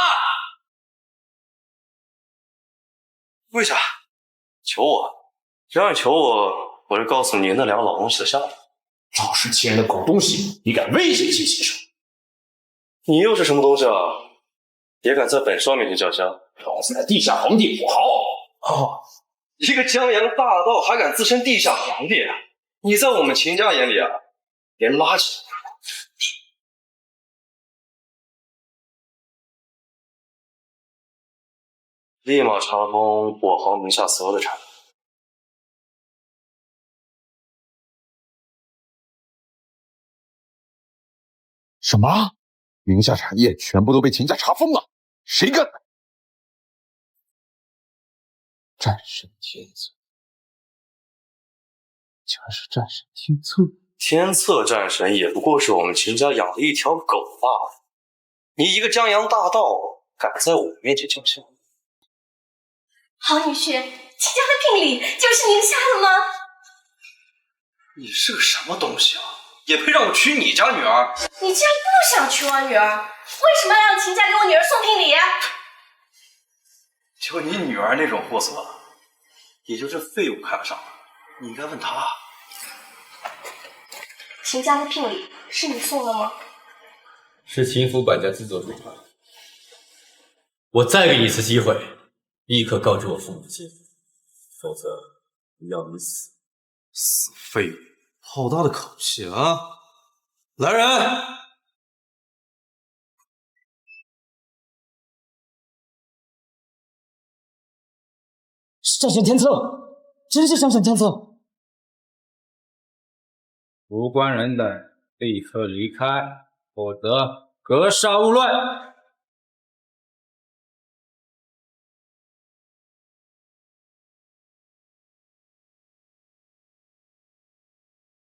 为啥？求我，只要你求我，我就告诉你那2个老东西的下落。老实欺人的狗东西，你敢威胁秦先生？你又是什么东西啊？也敢在本少面前叫嚣？老子乃地下皇帝跛豪！哦，一个江洋大盗还敢自称地下皇帝？你在我们秦家眼里啊，连垃圾都不是。立马查封跛豪名下所有的产业。什么？名下产业全部都被秦家查封了，谁干的？战神天策，竟然是战神天策！天策战神也不过是我们秦家养的一条狗罢了。你一个江洋大盗，敢在我面前叫嚣？好女婿，秦家的聘礼就是您下的吗？你是个什么东西啊？也配让我娶你家女儿？你既然不想娶我女儿，为什么要让秦家给我女儿送聘礼啊？就你女儿那种货色，也就这废物看上了。你应该问他。秦家的聘礼是你送的吗？是秦府管家自作主张。我再给你一次机会，立刻告知我父母亲，否则要你死！死废物，好大的口气啊！来人！战神天策，真是战神天策！无关人等立刻离开，否则格杀勿论。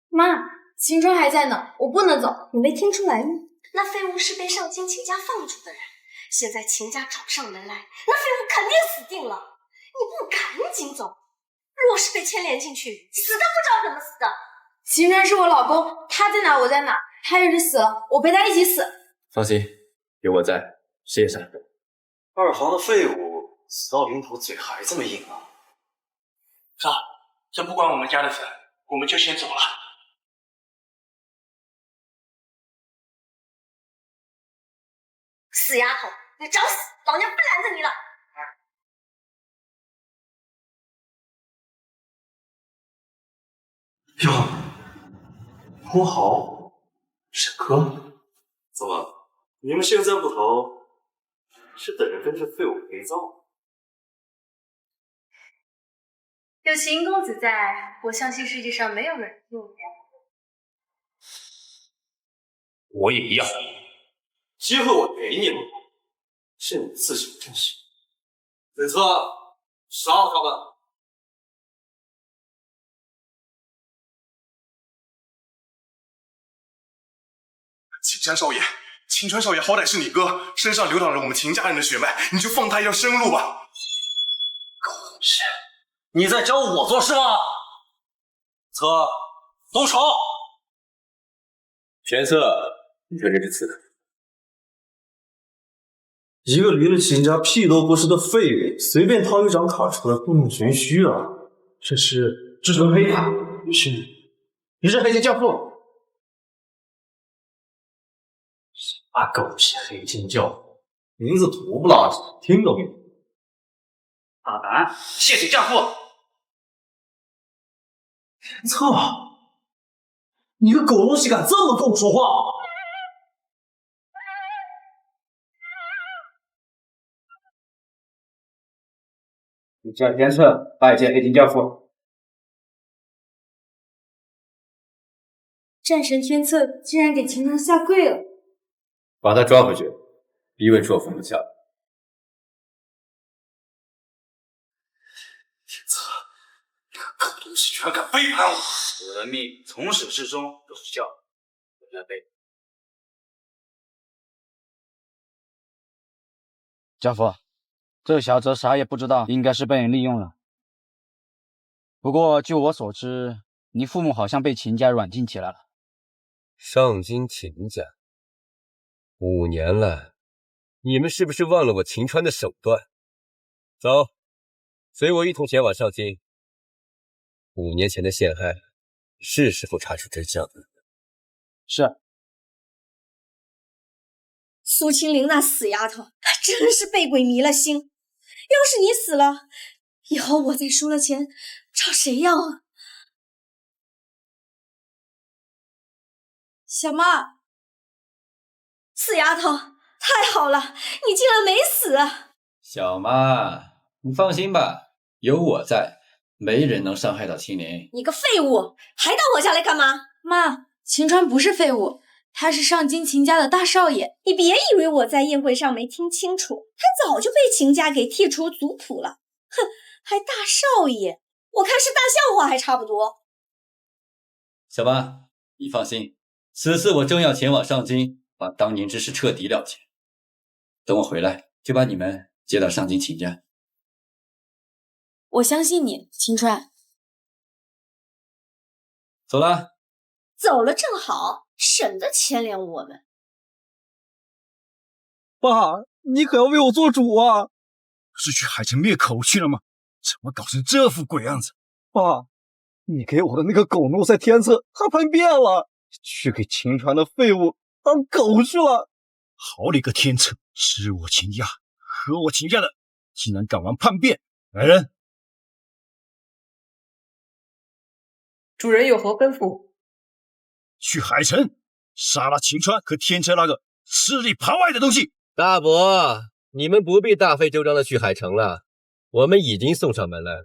妈，秦川还在呢，我不能走。你没听出来吗？那废物是被上京秦家放逐的人，现在秦家找上门来，那废物肯定死定了。你不赶紧走，若是被牵连进去，死都不知道怎么死的。秦川是我老公，他在哪我在哪，他要是死了，我陪他一起死。放心，有我在，谁也杀不了。二房的废物死到临头嘴还这么硬啊！是啊，这不关我们家的事，我们就先走了。死丫头，你找死！老娘不拦着你了。哟，土豪，沈哥，怎么你们现在不逃，是等着跟这废物陪葬？有秦公子在，我相信世界上没有人用我。我也一样。机会我给你了，是你自己珍惜。此策，杀了他们！秦山少爷，秦川少爷好歹是你哥，身上流淌着我们秦家人的血脉，你就放他一条生路吧。狗日！你在教我做事吗？策，动手！天策，你看这只刺。一个离了秦家屁都不是的废物，随便掏一张卡出来故弄玄虚啊！这是至尊黑卡，你是黑金教父。啥狗屁黑金教父，名字土不拉几，听都没听。大胆！谢谢教父。天策，你个狗东西敢这么跟我说话！你叫天策拜见黑金教父。战神天策竟然给秦川下跪了。把他抓回去，逼问出我封不下。天策，你个狗东西居然敢背叛我！我的命从始至终都是叫我来背。家父，这小子啥也不知道，应该是被人利用了。不过据我所知，你父母好像被秦家软禁起来了。上京秦家5年了，你们是不是忘了我秦川的手段？走，随我一同前往上京。5年前的陷害，是时候查出真相了。是。苏清灵那死丫头，真是被鬼迷了心。要是你死了，以后我再输了钱，找谁要啊？小妈，死丫头，太好了，你竟然没死！小妈，你放心吧，有我在，没人能伤害到青灵。你个废物，还到我家来干嘛？妈，秦川不是废物，他是上京秦家的大少爷。你别以为我在宴会上没听清楚，他早就被秦家给剔除族谱了。哼，还大少爷，我看是大笑话还差不多。小八，你放心，此次我正要前往上京，把当年之事彻底了结。等我回来，就把你们接到上京秦家。我相信你，秦川。走了。走了正好，省得牵连我们。爸，你可要为我做主啊！不是去海城灭口去了吗？怎么搞成这副鬼样子？爸，你给我的那个狗奴才天策，他叛变了，去给秦川的废物当狗去了。好你个天策，是我秦家和我秦家的，竟然敢玩叛变！来人！主人有何吩咐？去海城杀了秦川和天车那个吃里扒外的东西。大伯，你们不必大费周章的去海城了，我们已经送上门来了。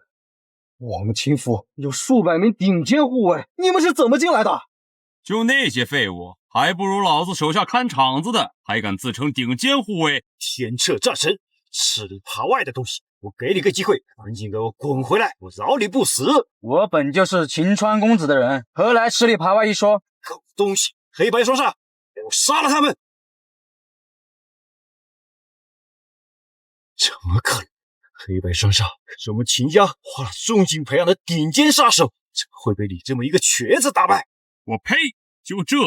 我们秦府有数百名顶尖护卫，你们是怎么进来的？就那些废物，还不如老子手下看场子的，还敢自称顶尖护卫？天策战神，吃里扒外的东西，我给你个机会，赶紧给我滚回来，我饶你不死！我本就是秦川公子的人，何来吃里扒外一说？狗东西，黑白双煞，给我杀了他们！怎么可能？黑白双煞是我们秦家花了重金培养的顶尖杀手，怎么会被你这么一个瘸子打败？我呸！就这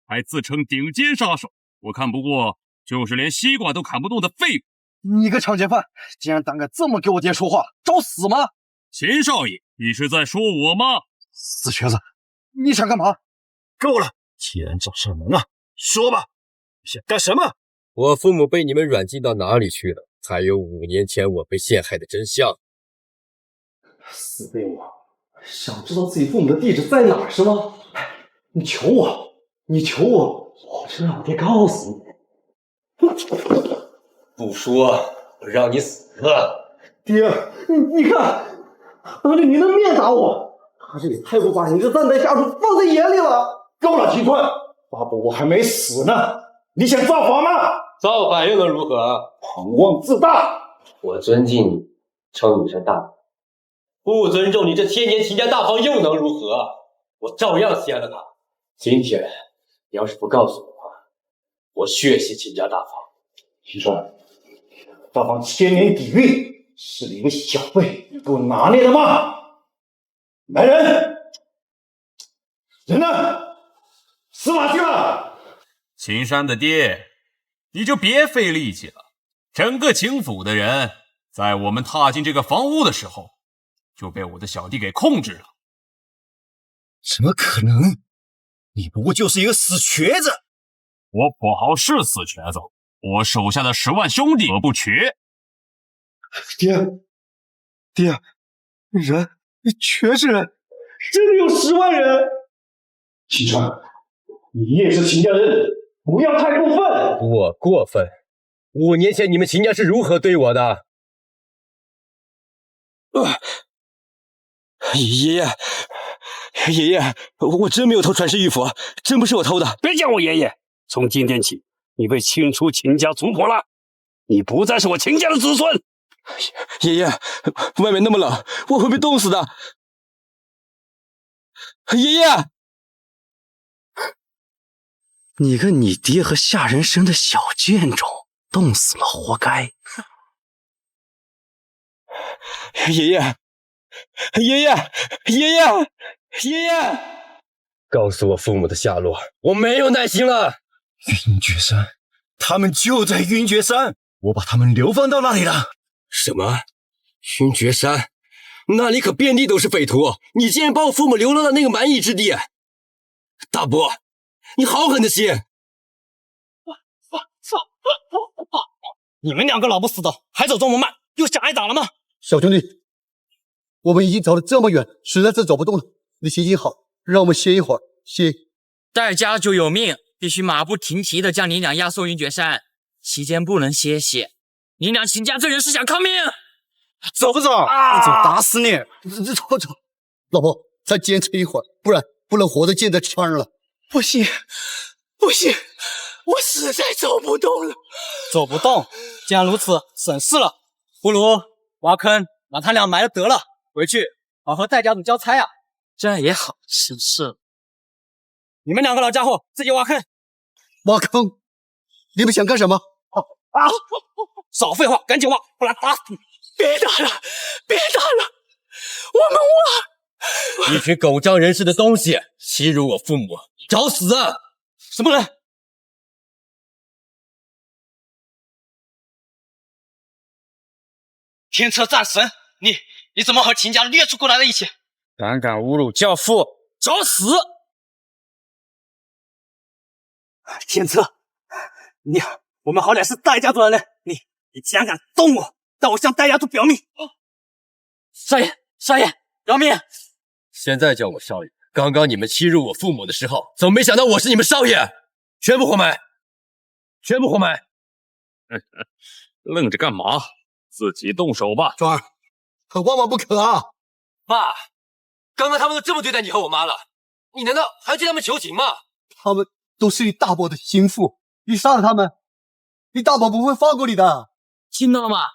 还自称顶尖杀手，我看不过就是连西瓜都砍不动的废物！你个强奸犯，竟然胆敢这么给我爹说话，找死吗？秦少爷，你是在说我吗？死瘸子，你想干嘛？够了！既然找上门了，说吧，你想干什么？我父母被你们软禁到哪里去了？才有5年前我被陷害的真相。死废物，想知道自己父母的地址在哪儿是吗？你求我，我就让我爹告诉你。不说，我让你死了！爹，你看，当着您的面打我，他这也太不把您这暂代下属放在眼里了。够了，秦川，爸爸我还没死呢，你想造反吗？造反又能如何？狂妄自大！我尊敬你，称你是大王；不尊重你这千年秦家大房又能如何？我照样掀了他。今天你要是不告诉我，我血洗秦家大房。秦川，大房千年底蕴，是你一个小辈给我拿捏的吗？来人！人呢？死哪去了？秦山的爹，你就别费力气了。整个秦府的人，在我们踏进这个房屋的时候，就被我的小弟给控制了。怎么可能？你不过就是一个死瘸子！我不好是死瘸子，我手下的10万兄弟可不缺。爹，人全是人，真的有10万人！秦川，你也是秦家人，不要太过分！我过分？5年前你们秦家是如何对我的？爷爷，我真没有偷传世玉符，真不是我偷的。别叫我爷爷！从今天起，你被清除秦家族谱了，你不再是我秦家的子孙。爷爷，外面那么冷，我会被冻死的。爷爷，你跟你爹和下人生的小贱种，冻死了活该。爷爷，告诉我父母的下落，我没有耐心了。云绝山，他们就在云绝山，我把他们流放到那里了。什么？云绝山？那里可遍地都是匪徒，你竟然把我父母流落到那个蛮夷之地！大伯，你好狠的心！你们2个老不死的，还走这么慢，又想挨打了吗？小兄弟，我们已经走了这么远，实在是走不动了。你行行好，让我们歇一会儿，歇。待家主有命，必须马不停蹄地将你俩押送云绝山，期间不能歇息。你俩秦家这人是想抗命？走不走？不走打死你！走，老婆，再坚持一会儿，不然不能活着见在这儿了。不行，不行，我实在走不动了。走不动，既然如此，省事了，不如挖坑让他俩埋了得了，回去好和戴家主交差啊。这样也好，省事了。你们两个老家伙自己挖坑！挖坑？你们想干什么？啊！少废话，赶紧挖，不然打死你！别打了，别打了，我们挖！一群狗仗人势的东西，欺辱我父母，找死！什么人？天车战神，你怎么和秦家列出过来在一起？胆敢侮辱教父，找死！天车，我们好歹是戴家族的人，你竟然敢动我，让我向戴家族表明！少爷，饶命！现在叫我少爷，刚刚你们欺辱我父母的时候，怎么没想到我是你们少爷？全部活埋！全部活埋！愣着干嘛？自己动手吧！壮儿，可万万不可啊！爸，刚刚他们都这么对待你和我妈了，你难道还要对他们求情吗？他们都是你大伯的心腹，你杀了他们，你大伯不会放过你的。听到了吗？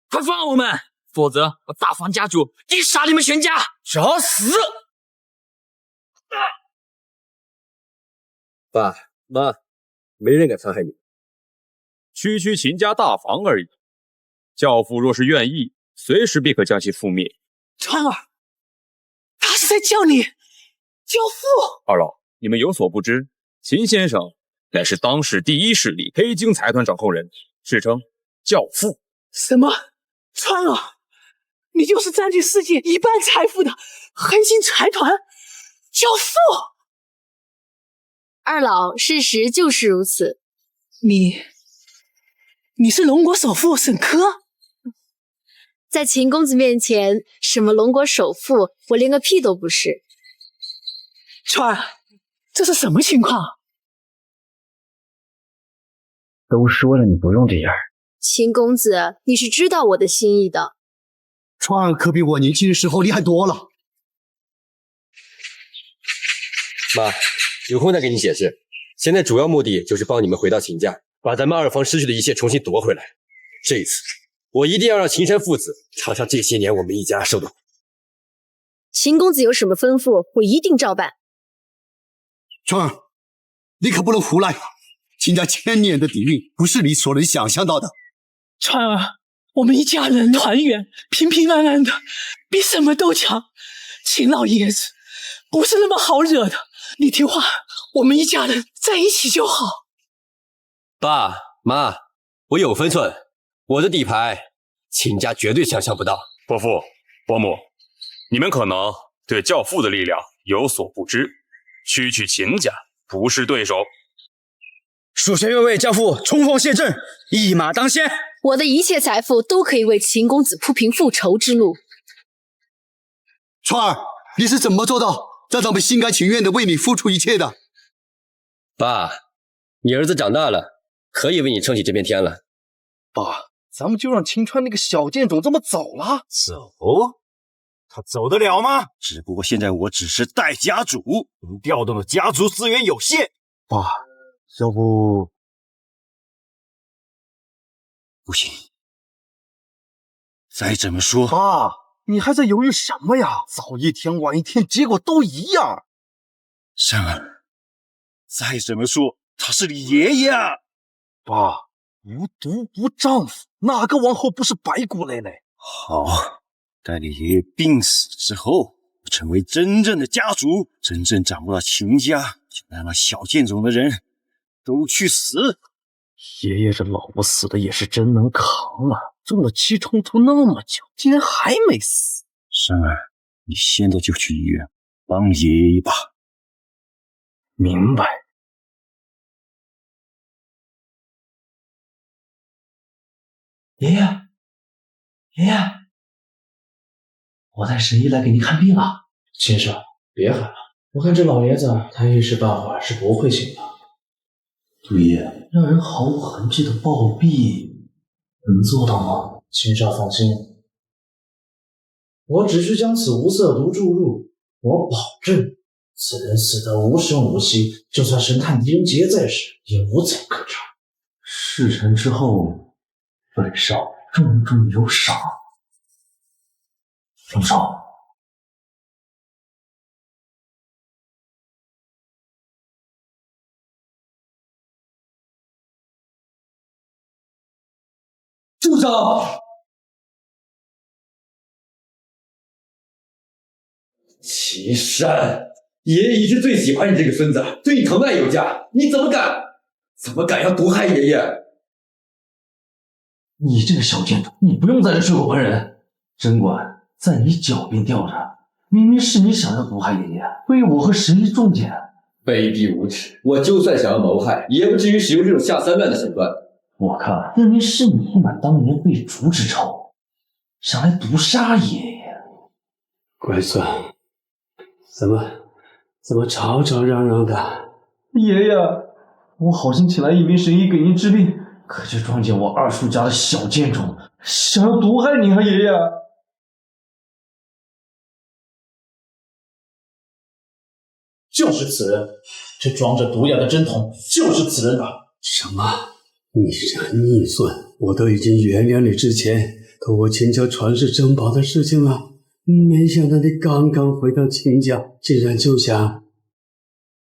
快放我们，否则我大房家主一杀你们全家，找死！爸妈，没人敢伤害你，区秦家大房而已。教父若是愿意，随时便可将其覆灭。川儿，他是在叫你教父。二老，你们有所不知，秦先生乃是当世第一势力黑金财团掌控人，世称教父。什么？川儿，你就是占据世界一半财富的黑金财团教父？二老，事实就是如此。你是龙国首富沈科？在秦公子面前，什么龙国首富，我连个屁都不是。川儿，这是什么情况？都说了你不用这样。秦公子，你是知道我的心意的。川儿可比我年轻的时候厉害多了。妈，有空再给你解释。现在主要目的就是帮你们回到秦家，把咱们二房失去的一切重新夺回来。这一次，我一定要让秦山父子尝尝这些年我们一家受的苦。秦公子有什么吩咐，我一定照办。川儿，你可不能胡来！秦家千年的底蕴不是你所能想象到的。川儿，我们一家人团圆，平平安安的，比什么都强。秦老爷子不是那么好惹的，你听话，我们一家人在一起就好。爸妈，我有分寸，我的底牌，秦家绝对想象不到。伯父、伯母，你们可能对教父的力量有所不知，区秦家不是对手。属下愿为教父冲锋陷阵，一马当先。我的一切财富都可以为秦公子铺平复仇之路。川儿，你是怎么做到让他们心甘情愿地为你付出一切的？爸，你儿子长大了，可以为你撑起这片天了。爸，咱们就让秦川那个小贱种这么走了？走？他走得了吗？只不过现在我只是代家主，能调动的家族资源有限。爸，要不……不行，再怎么说，爸，你还在犹豫什么呀？早一天晚一天，结果都一样。珊儿，再怎么说，他是你爷爷啊！爸，无毒不丈夫，哪个王后不是白骨累累？好，待你爷爷病死之后，成为真正的家主，真正掌握了秦家，就让那小贱种的人都去死。爷爷这老婆死的也是真能扛啊！中了7冲突那么久，竟然还没死。珊儿，你现在就去医院帮爷爷一把。明白。爷爷，爷爷，我带神医来给您看病了。先生，别喊了，我看这老爷子他一时半会儿是不会醒的。杜爷，让人毫无痕迹的暴毙，能做到吗？秦少放心，我只需将此无色毒注入，我保证此人死得无声无息，就算神探狄仁杰在时，也无从可查。事成之后，本少重重有赏。住手！住手！齐山，爷爷一直最喜欢你这个孙子，对你疼爱有加，你怎么敢要毒害爷爷？你这个小贱种，你不用在这血口喷人。针管在你脚边吊着，明明是你想要毒害爷爷，被我和十一重点。卑鄙无耻！我就算想要谋害，也不至于使用这种下三滥的手段。我看分明是你满当年被逐之仇，想来毒杀爷爷。乖孙，怎么吵吵嚷嚷的？爷爷，我好心请来一名神医给您治病，可却撞见我二叔家的小贱种，想要毒害您和爷爷。就是此人，这装着毒药的针筒就是此人啊！什么？你这逆孙！我都已经原谅你之前和我秦家传世珍宝的事情了，没想到你刚刚回到秦家，竟然就想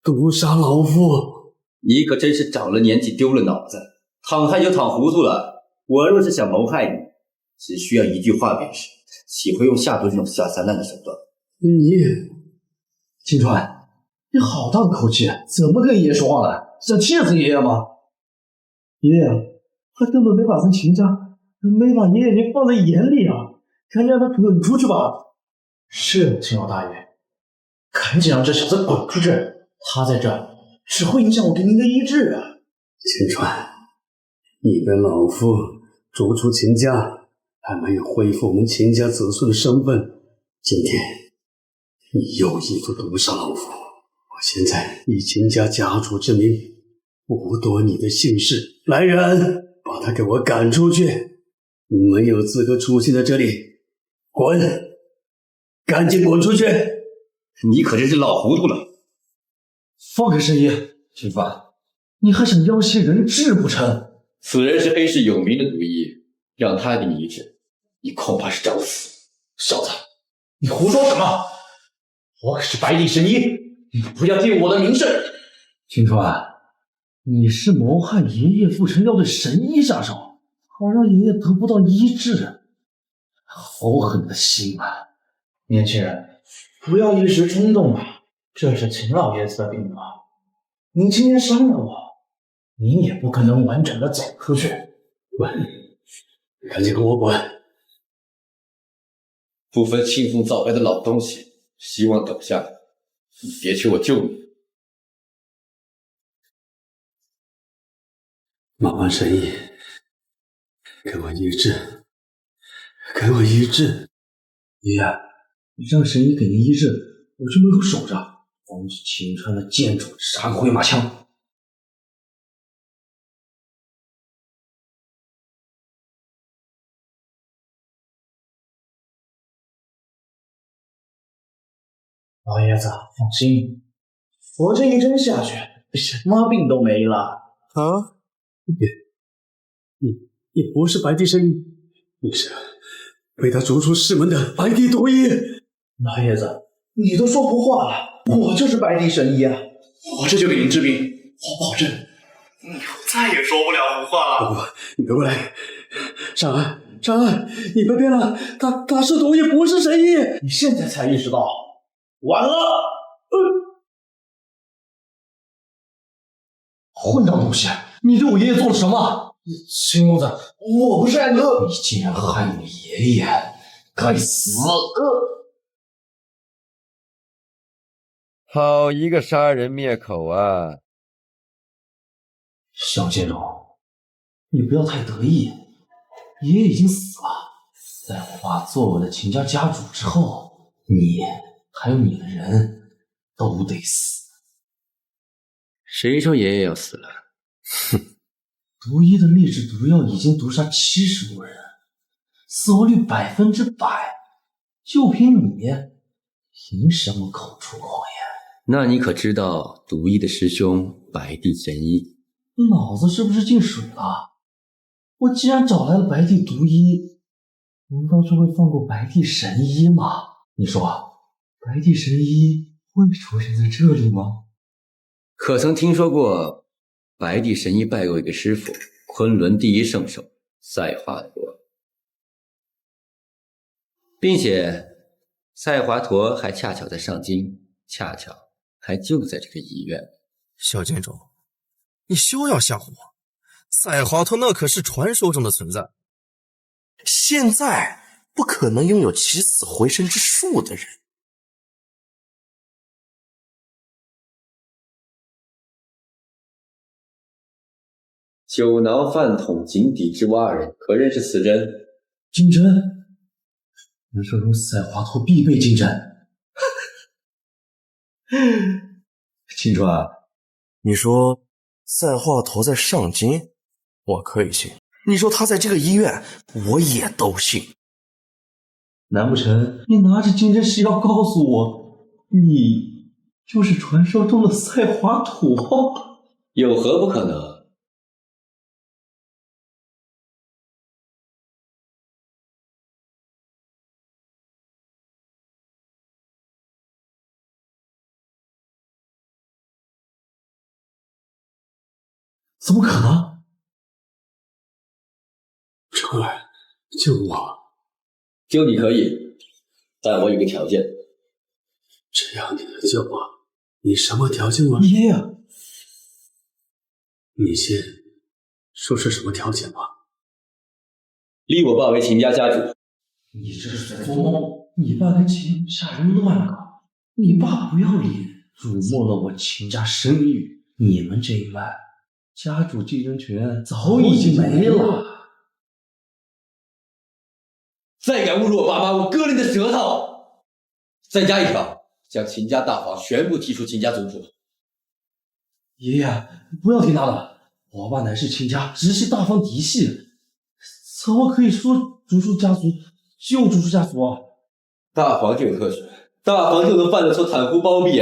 毒杀老夫！你可真是长了年纪丢了脑子，躺害就躺糊涂了。我若是想谋害你，只需要一句话便是，岂会用下毒这种下三滥的手段？秦川，你好大的口气，怎么跟爷爷说话呢？想气死爷爷吗？爷爷，他根本没把咱秦家，没把爷爷您放在眼里啊！赶紧让他滚出去吧！是，秦老大爷，赶紧让这小子滚出去！他在这只会影响我给您的医治啊！秦川，你被老夫逐出秦家，还没有恢复我们秦家子孙的身份，今天你又意图毒杀老夫，我现在以秦家家主之名剥夺你的姓氏，来人，把他给我赶出去！没有资格出现在这里，滚！赶紧滚出去！你可真是老糊涂了！放开神医，秦范，你还想要挟人质不成？此人是黑市有名的毒医，让他给你医治，你恐怕是找死！小子，你胡说什么？我可是白帝神医，你不要玷污我的名声！秦川，你是谋害爷爷不成要对神医下手，好让爷爷得不到医治，好狠的心啊！年轻人，不要一时冲动啊！这是秦老爷子的病啊！你今天伤了我，你也不可能完整的走出去。滚！赶紧跟我滚！不分青红皂白的老东西，希望等下来，你别求我救你。麻烦神医，给我医治，给我医治！爷爷，你让神医给您医治，我去门口守着，防止秦川的贱种杀个回马枪。老爷子，放心，我这一针下去，什么病都没了。啊？你不是白帝神医，你是被他逐出师门的白帝毒医。老爷子，你都说不话了，我就是白帝神医啊！我这就给您治病，我保证，以后再也说不了胡话了。不，你别过来！上岸，你别变了，他是毒医，不是神医。你现在才意识到，晚了！混账东西！你对我爷爷做了什么？秦公子，我不是爱你，你竟然害我爷爷，该死！好一个杀人灭口啊！小贱种，你不要太得意，爷爷已经死了，在我爸做我的秦家家主之后，你还有你的人都得死。谁说爷爷要死了？哼！毒医的秘制毒药已经毒杀70多人，死亡率100%，就凭你，凭什么口出狂言？那你可知道毒医的师兄白帝神医？脑子是不是进水了？我既然找来了白帝毒医，难道就会放过白帝神医吗？你说，白帝神医会出现在这里吗？可曾听说过白帝神医拜过一个师傅，昆仑第一圣手赛华佗，并且赛华佗还恰巧在上京，恰巧还就在这个医院。小剑种，你休要吓唬我！赛华佗那可是传说中的存在，现在不可能拥有起死回生之术的人。酒囊饭桶井底之蛙人，可认识此人？金针，传说中赛华佗必备金针。青川，你说赛华佗在上京，我可以信；你说他在这个医院，我也都信。难不成你拿着金针是要告诉我，你就是传说中的赛华佗？有何不可能？怎么可能？成儿，救我！救你可以，但我有个条件。只要你能救我，你什么条件吗？爷爷，你先说说什么条件吧。立我爸为秦家家主。你这是在做梦！你爸跟秦家人乱搞，你爸不要脸，辱没了我秦家声誉，你们这一脉家主继承权早已经没了。再敢侮辱我爸妈，我割了你的舌头！再加一条，将秦家大房全部踢出秦家族谱。爷爷，不要听他的，我爸乃是秦家直系大房嫡系，怎么可以说逐出家族就逐出家族啊？大房就有特权，大房就能犯得错袒护包庇。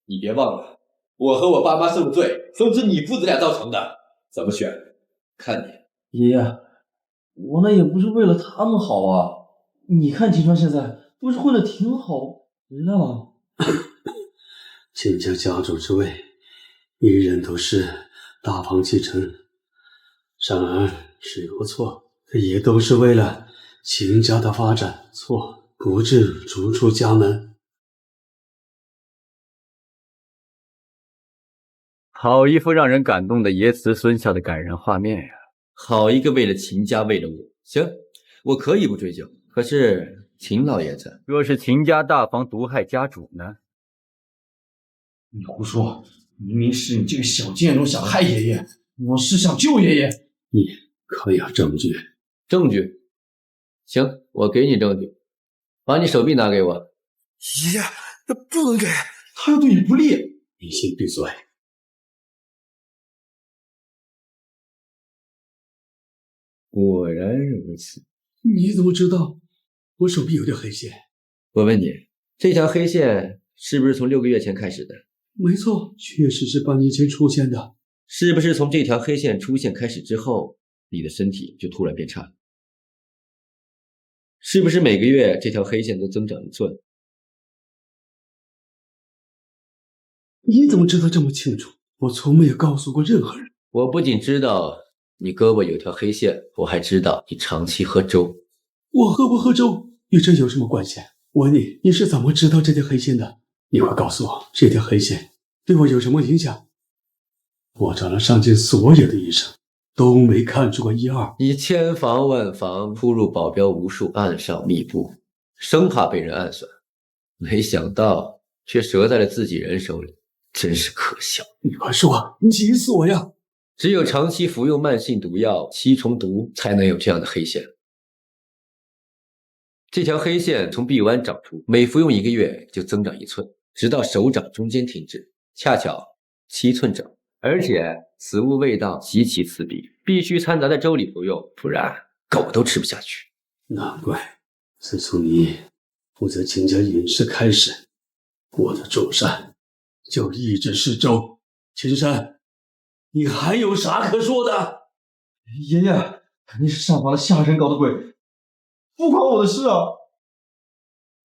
你别忘了，我和我爸妈受罪都是你父子俩造成的，怎么选？看你。爷爷，我那也不是为了他们好啊！你看秦川现在不是混得挺好，回来了。秦家家主之位，一人都是大房继承，然而是有错，也都是为了秦家的发展，错不至逐出家门。好一副让人感动的爷慈孙孝的感人画面呀！好一个为了秦家，为了我。行，我可以不追究。可是秦老爷子，若是秦家大房毒害家主呢？你胡说！明明是你这个小贱种想害爷爷，我是想救爷爷。你可有证据？证据？行，我给你证据。把你手臂拿给我。爷爷，不能给，他要对你不利。你先闭嘴。果然如此。你怎么知道我手臂有条黑线？我问你，这条黑线是不是从6个月前开始的？没错，确实是半年前出现的。是不是从这条黑线出现开始之后，你的身体就突然变差？是不是每个月这条黑线都增长1寸？你怎么知道这么清楚？我从没有告诉过任何人。我不仅知道你胳膊有条黑线，我还知道你长期喝粥。我喝不喝粥与这有什么关系？我问你，你是怎么知道这条黑线的？你快告诉我，这条黑线对我有什么影响？我找了上京所有的医生，都没看出过一二。你千防万防，扑入保镖无数，暗上密布，生怕被人暗算，没想到却折在了自己人手里，真是可笑。你快说，你急死我呀！只有长期服用慢性毒药7重毒，才能有这样的黑线。这条黑线从臂弯长出，每服用1个月就增长1寸，直到手掌中间停止，恰巧7寸整。而且此物味道极其刺鼻，必须掺杂在粥里服用，不然狗都吃不下去。难怪，自从你负责秦家饮食开始，我的周善就一直示众。青山，你还有啥可说的？爷爷，你是上访的下人搞的鬼，不关我的事啊！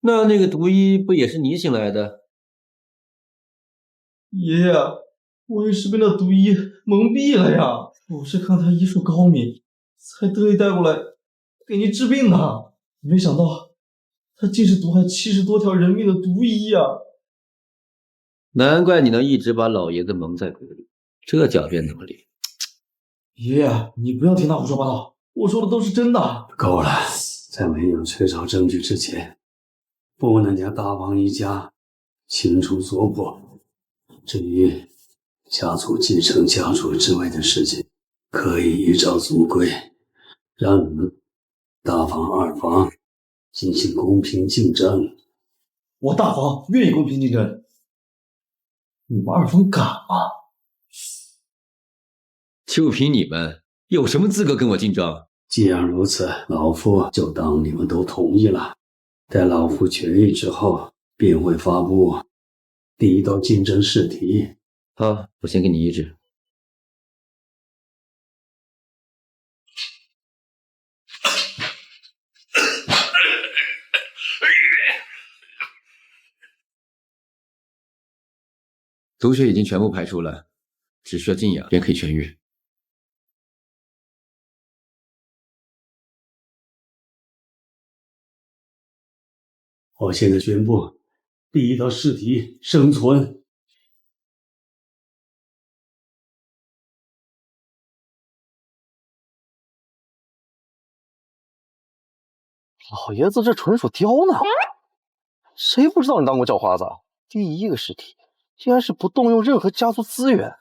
那个毒医不也是你请来的？爷爷，我也是被那毒医蒙蔽了呀！我是看他医术高明，才特意带过来给您治病的，没想到他竟是毒害70多条人命的毒医呀！难怪你能一直把老爷子蒙在鼓里，这狡辩能力。爷爷，你不要听他胡说八道，我说的都是真的。够了，在没有确凿证据之前，不能将大王一家清除所破。至于家族继承家主之位的事情，可以依照族规，让你们大房二房进行公平竞争。我大房愿意公平竞争，你们二房敢吗？就凭你们，有什么资格跟我竞争？既然如此，老夫就当你们都同意了。待老夫决议之后，便会发布第一道竞争试题。好，我先给你医治。毒血已经全部排出了，只需要静养便可以痊愈。我现在宣布，第一道试题生存。老爷子这纯属刁难，谁不知道你当过叫花子？第一个试题竟然是不动用任何家族资源，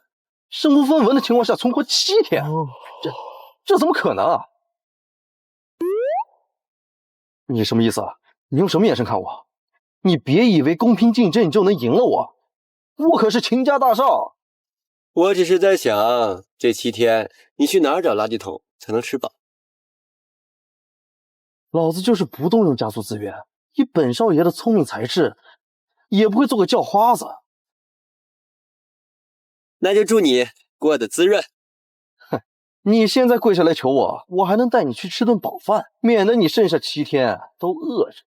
身无分文的情况下存活7天，这怎么可能啊？你什么意思啊？你用什么眼神看我？你别以为公平竞争你就能赢了我，我可是秦家大少。我只是在想，这7天你去哪儿找垃圾桶才能吃饱？老子就是不动用家族资源，以本少爷的聪明才智，也不会做个叫花子。那就祝你过得滋润。哼，你现在跪下来求我，我还能带你去吃顿饱饭，免得你剩下7天都饿着。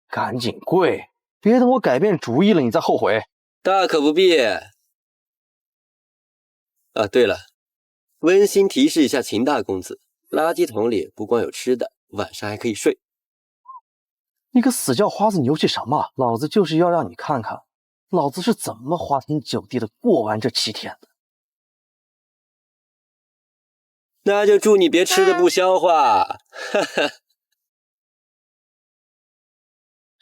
赶紧跪，别等我改变主意了你再后悔。大可不必。啊，对了，温馨提示一下秦大公子，垃圾桶里不光有吃的，晚上还可以睡。你个死叫花子，你牛气什么？老子就是要让你看看，老子是怎么花天酒地的过完这7天的。那就祝你别吃的不消化。哈哈。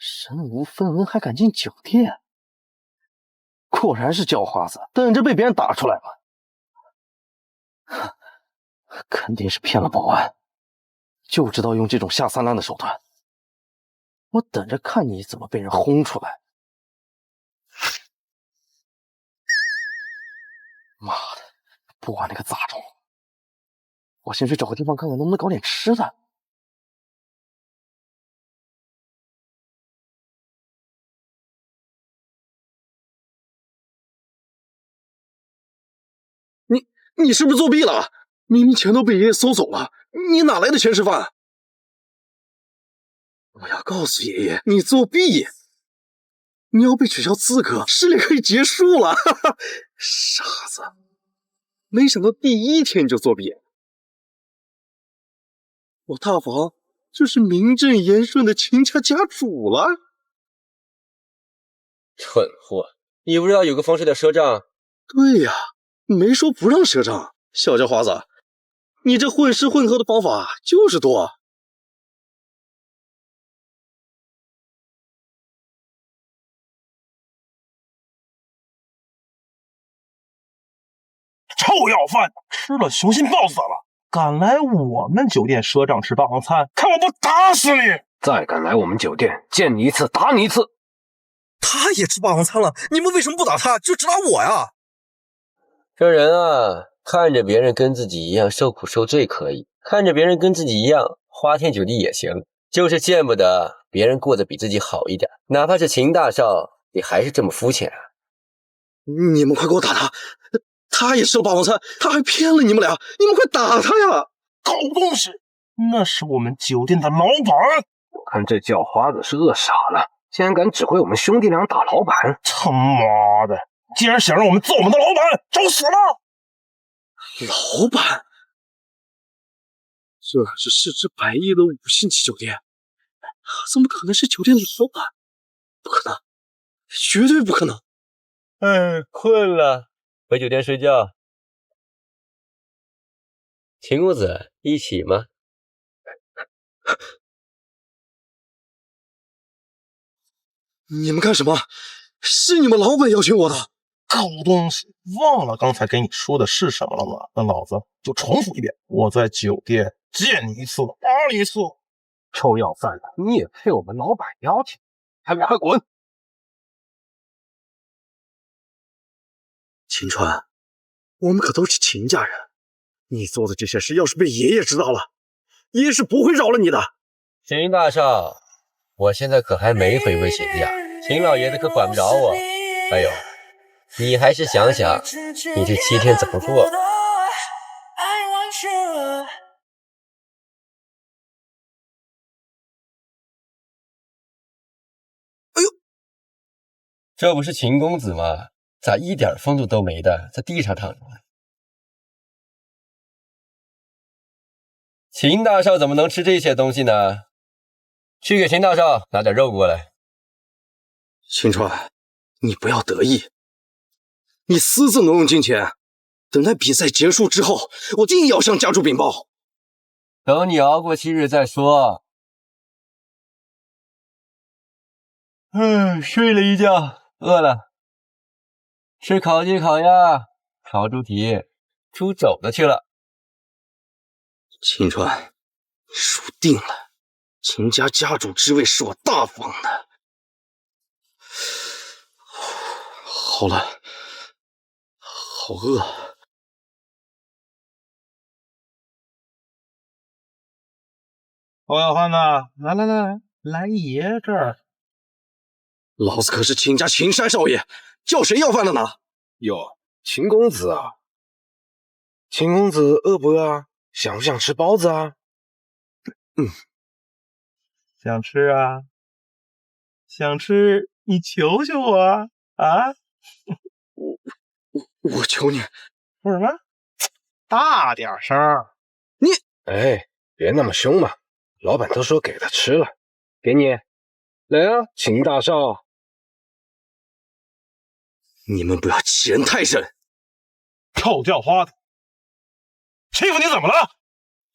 身无分文还敢进酒店，果然是叫花子，等着被别人打出来吧。肯定是骗了保安，就知道用这种下三滥的手段。我等着看你怎么被人轰出来。妈的，不管那个杂种，我先去找个地方看看能不能搞点吃的。你是不是作弊了？明明钱都被爷爷搜走了，你哪来的钱吃饭？我要告诉爷爷你作弊，你要被取消资格，试炼可以结束了。哈哈，傻子，没想到第1天就作弊。我大房就是名正言顺的秦家家主了。蠢货，你不知道有个方式叫赊账？对呀，没说不让赊账。小叫花子，你这混吃混喝的方法就是多。臭要饭，吃了雄心豹子了，敢来我们酒店赊账吃霸王餐，看我不打死你！再敢来我们酒店，见你一次打你一次。他也吃霸王餐了，你们为什么不打他，就只打我呀？这人啊，看着别人跟自己一样受苦受罪可以，看着别人跟自己一样花天酒地也行，就是见不得别人过得比自己好一点。哪怕是秦大少，也还是这么肤浅啊。你们快给我打他！他也吃了霸王餐，他还骗了你们俩，你们快打他呀！狗东西，那是我们酒店的老板。我看这叫花子是饿傻了，竟然敢指挥我们兄弟俩打老板！他妈的，竟然想让我们做我们的老板，找死了！老板，这可是市值100亿的5星级酒店，怎么可能是酒店的老板？不可能，绝对不可能！困了，回酒店睡觉。秦公子，一起吗？你们干什么？是你们老板邀请我的。狗东西，忘了刚才给你说的是什么了吗？那老子就重复一遍，我在酒店见你一次打你一次。臭要饭的，你也配我们老板邀请？还不快滚！秦川，我们可都是秦家人，你做的这些事要是被爷爷知道了，爷爷是不会饶了你的。秦大少，我现在可还没回归秦家，秦老爷子可管不着我。还有，你还是想想你这7天怎么过。哎呦，这不是秦公子吗？咋一点风度都没的，在地上躺着？秦大少怎么能吃这些东西呢？去给秦大少拿点肉过来。秦川，你不要得意，你私自挪用金钱，等待比赛结束之后，我定要向家主禀报。等你熬过7日再说。睡了一觉，饿了。吃烤鸡、烤鸭、烤猪蹄、猪肘子去了。秦川，你输定了，秦家家主之位是我大方的。好了，好饿。欧小汉子，来爷这儿。老子可是秦家秦山少爷，叫谁要饭的呢？哟，秦公子啊，秦公子饿不饿啊？想不想吃包子啊？想吃啊，想吃，你求求我啊！啊，我求你，说什么？大点声！你，哎，别那么凶嘛，老板都说给他吃了，给你，来啊，秦大少。你们不要欺人太甚！臭叫花子，欺负你怎么了？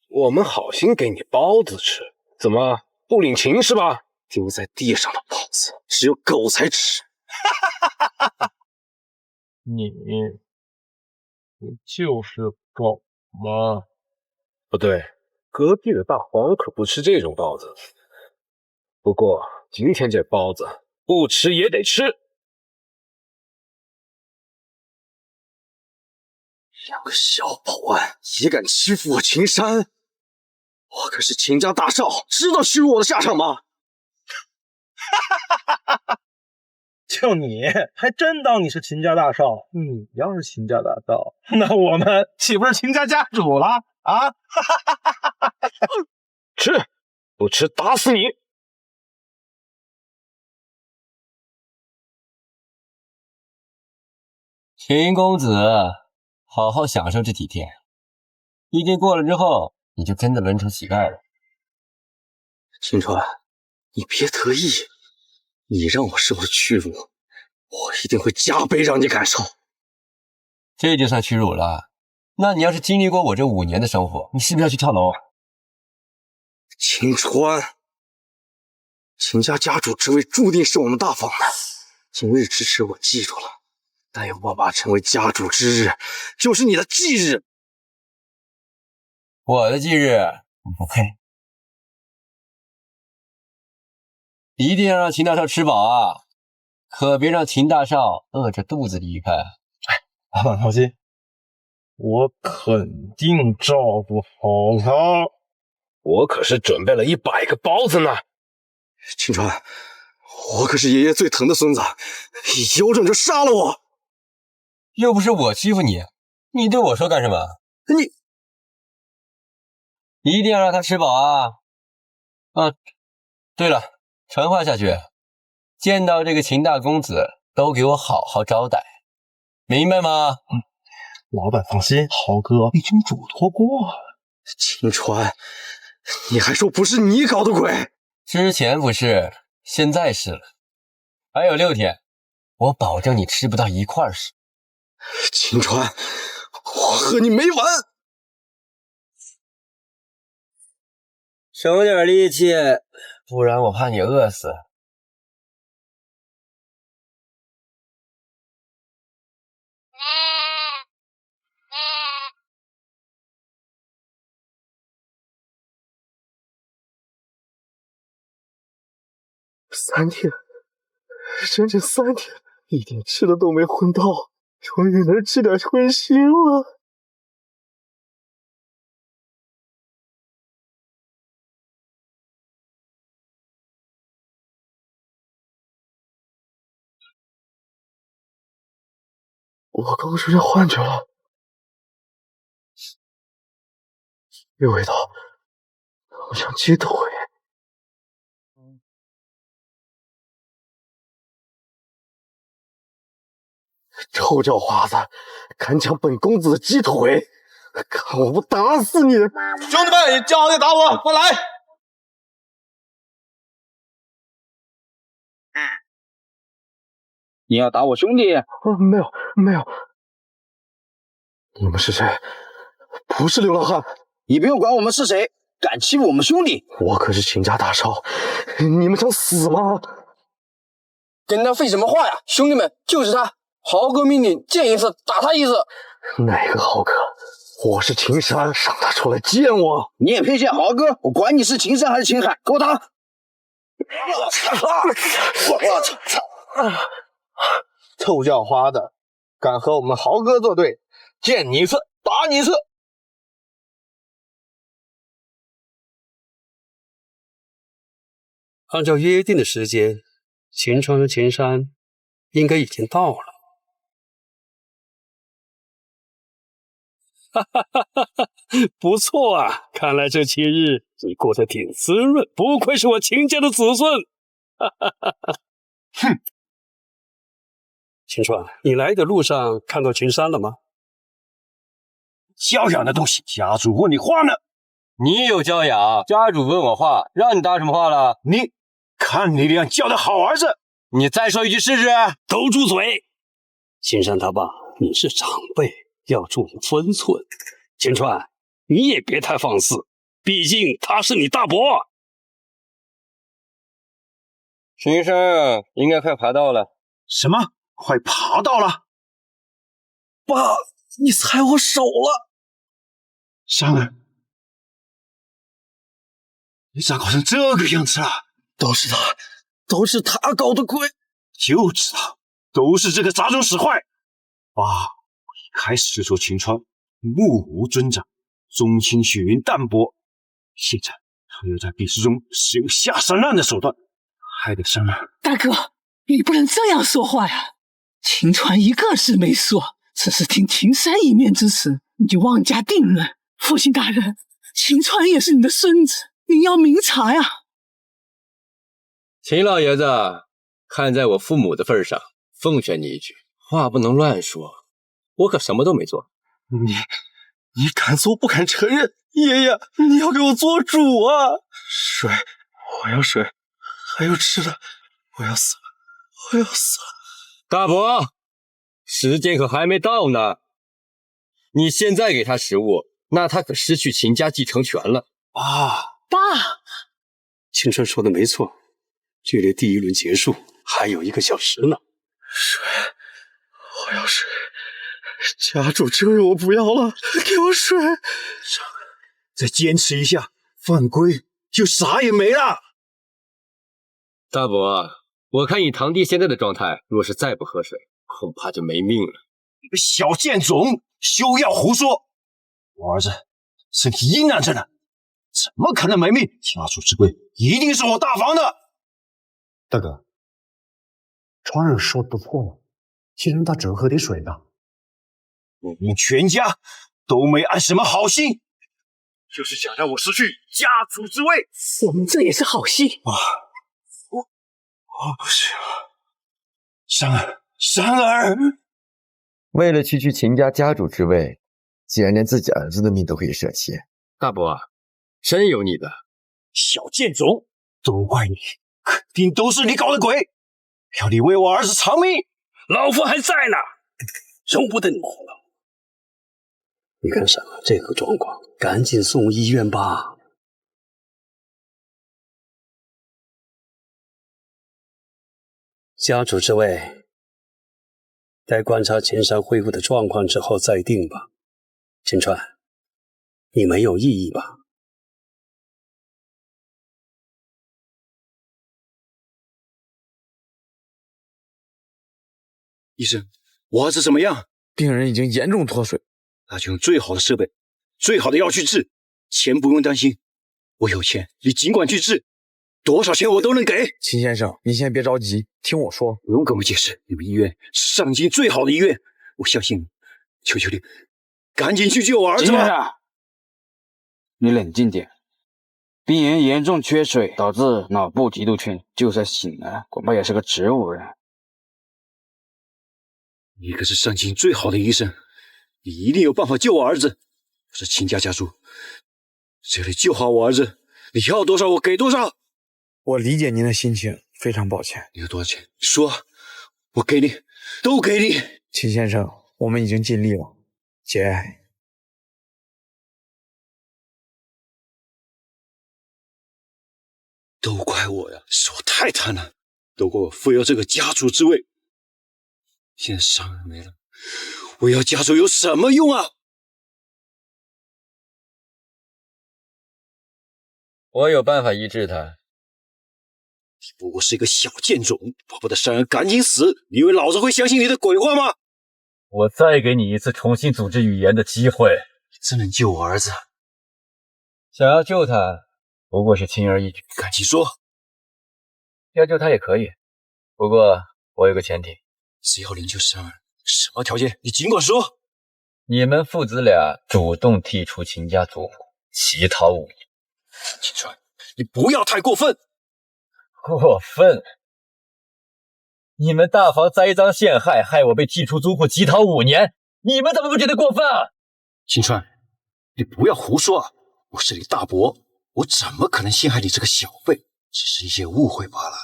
我们好心给你包子吃，怎么不领情是吧？丢在地上的包子，只有狗才吃。你就是狗吗？不对，隔壁的大黄可不吃这种包子。不过今天这包子不吃也得吃。两个小保安也敢欺负我秦山？我可是秦家大少，知道羞辱我的下场吗？就你还真当你是秦家大少？你要是秦家大少，那我们岂不是秦家家主了啊？吃，不吃打死你！秦公子，好好享受这几天，一天过了之后，你就真的沦成乞丐了。秦川，你别得意，你让我受了屈辱，我一定会加倍让你感受。这就算屈辱了？那你要是经历过我这5年的生活，你是不是要去跳楼？秦川，秦家家主之位注定是我们大方的，今日之事我记住了，但有我爸成为家主之日，就是你的忌日。我的忌日，你不配。一定要让秦大少吃饱啊，可别让秦大少饿着肚子离开。老板放心，我肯定照顾好他。我可是准备了100个包子呢。秦川，我可是爷爷最疼的孙子，有种就杀了我！又不是我欺负你，你对我说干什么？你一定要让他吃饱啊！对了，传话下去，见到这个秦大公子都给我好好招待，明白吗？老板放心，豪哥已经嘱托过了。秦川，你还说不是你搞的鬼？之前不是，现在是了。还有6天，我保证你吃不到一块屎。秦川，我和你没完！省点力气，不然我怕你饿死。3天，整整3天，一点吃的都没混到，终于能吃点荤腥了。我刚出现幻觉了，这味道好像鸡腿。臭叫花子，敢抢本公子的鸡腿，看我不打死你！兄弟们，叫好点打我，快来！你要打我兄弟？没有。你们是谁？不是流浪汉。你不用管我们是谁，敢欺负我们兄弟！我可是秦家大少，你们想死吗？跟他废什么话呀！兄弟们，就是他！豪哥命令，见一次打他一次。哪个豪哥？我是秦山，让他出来见我。你也配见豪哥？我管你是秦山还是秦海，给我打！我操！臭叫花的，敢和我们豪哥作对，见你一次打你一次。按照约定的时间，秦川和秦山应该已经到了。不错啊，看来这7日你过得挺滋润，不愧是我秦家的子孙。哼！秦川，你来的路上看到秦山了吗？教养的东西，家主问你话呢。你有教养，家主问我话，让你答什么话了？你看你俩教的好儿子，你再说一句试试。都住嘴！秦山他爸，你是长辈，要注意分寸。秦川，你也别太放肆，毕竟他是你大伯。秦山应该快爬到了。什么？快爬到了？爸，你踩我手了！山儿，你咋搞成这个样子了？都是他搞的鬼！就知道，都是这个杂种使坏。爸，我一开始就说秦川目无尊长，宗亲血缘淡薄，现在他又在比试中使用下三滥的手段，害得山儿。大哥，你不能这样说话呀！秦川一个字没说，只是听秦山一面之词，你就妄加定论。父亲大人，秦川也是你的孙子，你要明察呀！秦老爷子，看在我父母的份上，奉劝你一句，话不能乱说。我可什么都没做。你敢做不敢承认？爷爷，你要给我做主啊！水，我要水，还有吃的，我要死了！大伯，时间可还没到呢。你现在给他食物，那他可失去秦家继承权了。爸，秦川说的没错，距离第1轮结束还有1个小时呢。水，我要水！家主承认我不要了，给我水！再坚持一下，犯规就啥也没了。大伯，我看你堂弟现在的状态，若是再不喝水，恐怕就没命了。你个小贱种，休要胡说！我儿子身体硬朗着呢，怎么可能没命？家主之贵，一定是我大房的。大哥，川儿说的不错，先让他多喝点水吧。你们全家都没安什么好心，就是想让我失去家主之位。我们这也是好心。我不行了，珊儿。为了区区秦家家主之位，竟然连自己儿子的命都可以舍弃。大伯啊，真有你的！小贱种，都怪你，肯定都是你搞的鬼！要你为我儿子偿命，老夫还在呢，容不得你活了。你干什么？这个状况，赶紧送医院吧。家主之位，待观察秦山恢复的状况之后再定吧。秦川，你没有异议吧？医生，我儿子怎么样？病人已经严重脱水，那就用最好的设备、最好的药去治，钱不用担心，我有钱，你尽管去治，多少钱我都能给。秦先生，你先别着急，听我说。不用跟我解释，你们医院是上京最好的医院，我相信你。求求你，赶紧去救我儿子吧！秦先生，你冷静点。病人严重缺水，导致脑部极度缺氧，就算醒了，恐怕也是个植物人。你可是上京最好的医生，你一定有办法救我儿子。我是秦家家主，只要你救好我儿子，你要多少我给多少。我理解您的心情，非常抱歉。你有多少钱？说，我给你，都给你。秦先生，我们已经尽力了。姐，都怪我呀，是我太贪婪，都怪我非要这个家主之位。现在伤人没了，我要家主有什么用啊？我有办法医治他。你不过是一个小贱种，巴不得珊儿赶紧死，你以为老子会相信你的鬼话吗？我再给你一次重新组织语言的机会。你真能救我儿子？想要救他，不过是轻而易举。赶紧说。要救他也可以，不过我有个前提。只要能救珊儿，什么条件你尽管说。你们父子俩主动剔除秦家族谱，乞讨5年。秦川，你不要太过分。过分？你们大房栽赃陷害，害我被剔除族谱，乞讨5年，你们怎么不觉得过分啊？秦川，你不要胡说啊！我是你大伯，我怎么可能陷害你这个小辈？只是一些误会罢了。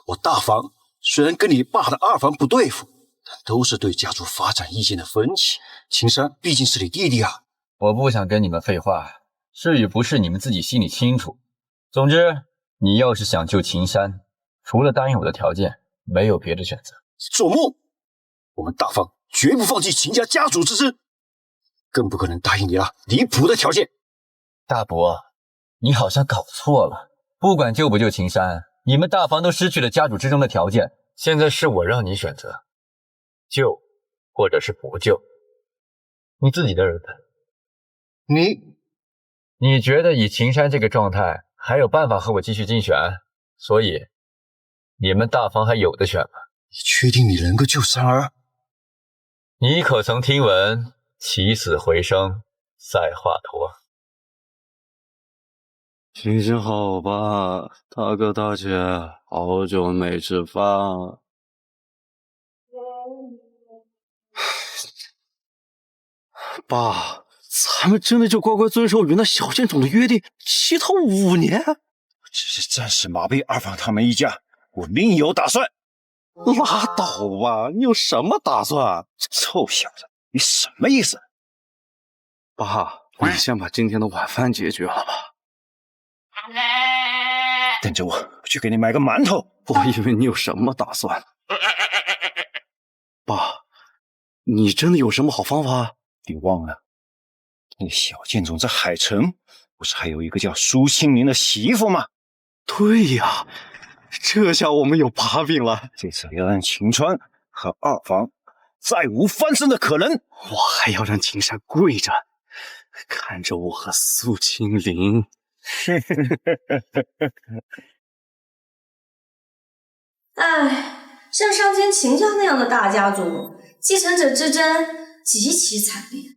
我大房虽然跟你爸的二房不对付，但都是对家族发展意见的分歧。秦山毕竟是你弟弟啊。我不想跟你们废话，是与不是你们自己心里清楚。总之，你要是想救秦山，除了答应我的条件，没有别的选择。做梦！我们大房绝不放弃秦家家主之志，更不可能答应你那离谱的条件。大伯，你好像搞错了。不管救不救秦山，你们大房都失去了家主之中的条件。现在是我让你选择，救或者是不救，你自己的儿子。你觉得以秦山这个状态还有办法和我继续竞选？所以你们大房还有的选吗？你确定你能够救珊儿？你可曾听闻起死回生赛华佗？行行好吧，大哥大姐，好久没吃饭了。爸，咱们真的就乖乖遵守与那小贱种的约定，乞讨5年？只是暂时麻痹二房他们一家，我另有打算。拉倒吧，你有什么打算？臭小子，你什么意思？爸，你先把今天的晚饭解决了吧。等着我去给你买个馒头。我以为你有什么打算。爸，你真的有什么好方法？你忘了，那个小贱种在海城不是还有一个叫苏清灵的媳妇吗？对呀，这下我们有把柄了。这次要让秦川和二房再无翻身的可能。我还要让秦山跪着，看着我和苏清灵。哎，像上京秦家那样的大家族，继承者之争极其惨烈。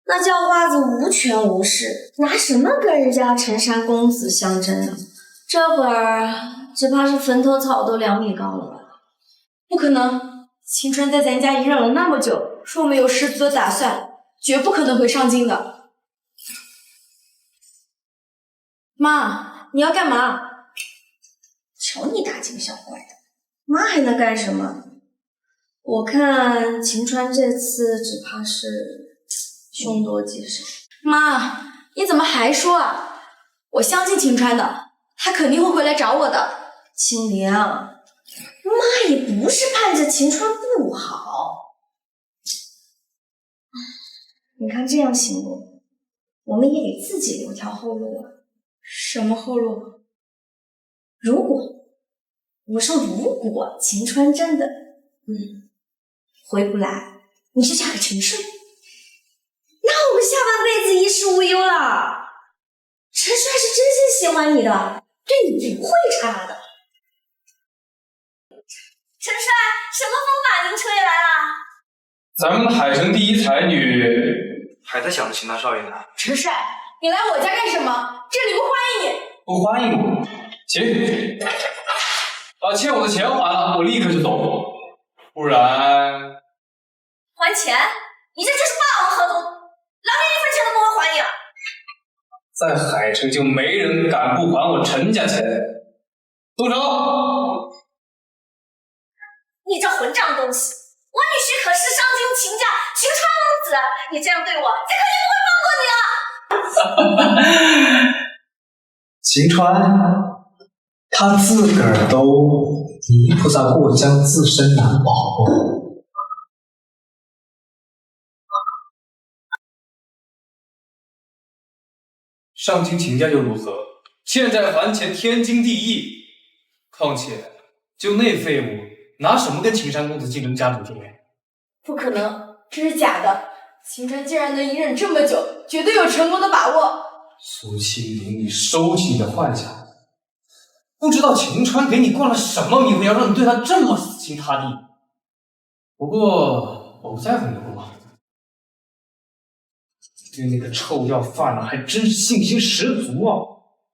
那叫花子无权无势，拿什么跟人家陈山公子相争呢？这会儿只怕是坟头草都2米高了吧？不可能，秦川在咱家隐忍了那么久，说没有失足的打算，绝不可能会上京的。妈，你要干嘛？瞧你大惊小怪的，妈还能干什么？我看秦川这次只怕是凶多吉少。妈，你怎么还说啊？我相信秦川的，他肯定会回来找我的。青灵，妈也不是盼着秦川不好。你看这样行不？我们也给自己留条后路啊。什么后路？如果，我说如果秦川真的，回不来，你就嫁给陈顺，那我们下半辈子衣食无忧了。陈帅是真心喜欢你的，对你不会差的。陈帅，什么风把您吹来了？咱们海城第一才女还在想着秦大少爷呢。陈帅，你来我家干什么？这里不欢迎你。不欢迎我？行，把欠我的钱还了，我立刻就走，不然还钱？你这就是霸王合同，老娘1分钱都不会还你了。在海城就没人敢不还我陈家钱。动手！你这混账东西！我女婿可是上京秦家秦川公子，你这样对我，他肯定不会放过你了。秦川，他自个儿都泥菩萨过江，自身难保。上京秦家又如何？欠债还钱天经地义。况且就那废物，拿什么跟秦山公子竞争家主地位？不可能，这是假的。秦川既然能隐忍这么久，绝对有成功的把握。苏清灵，你收起你的幻想。不知道秦川给你灌了什么迷魂药，让你对他这么死心塌地。不过我不在乎你的过往，对那个臭要饭还真是信心十足啊！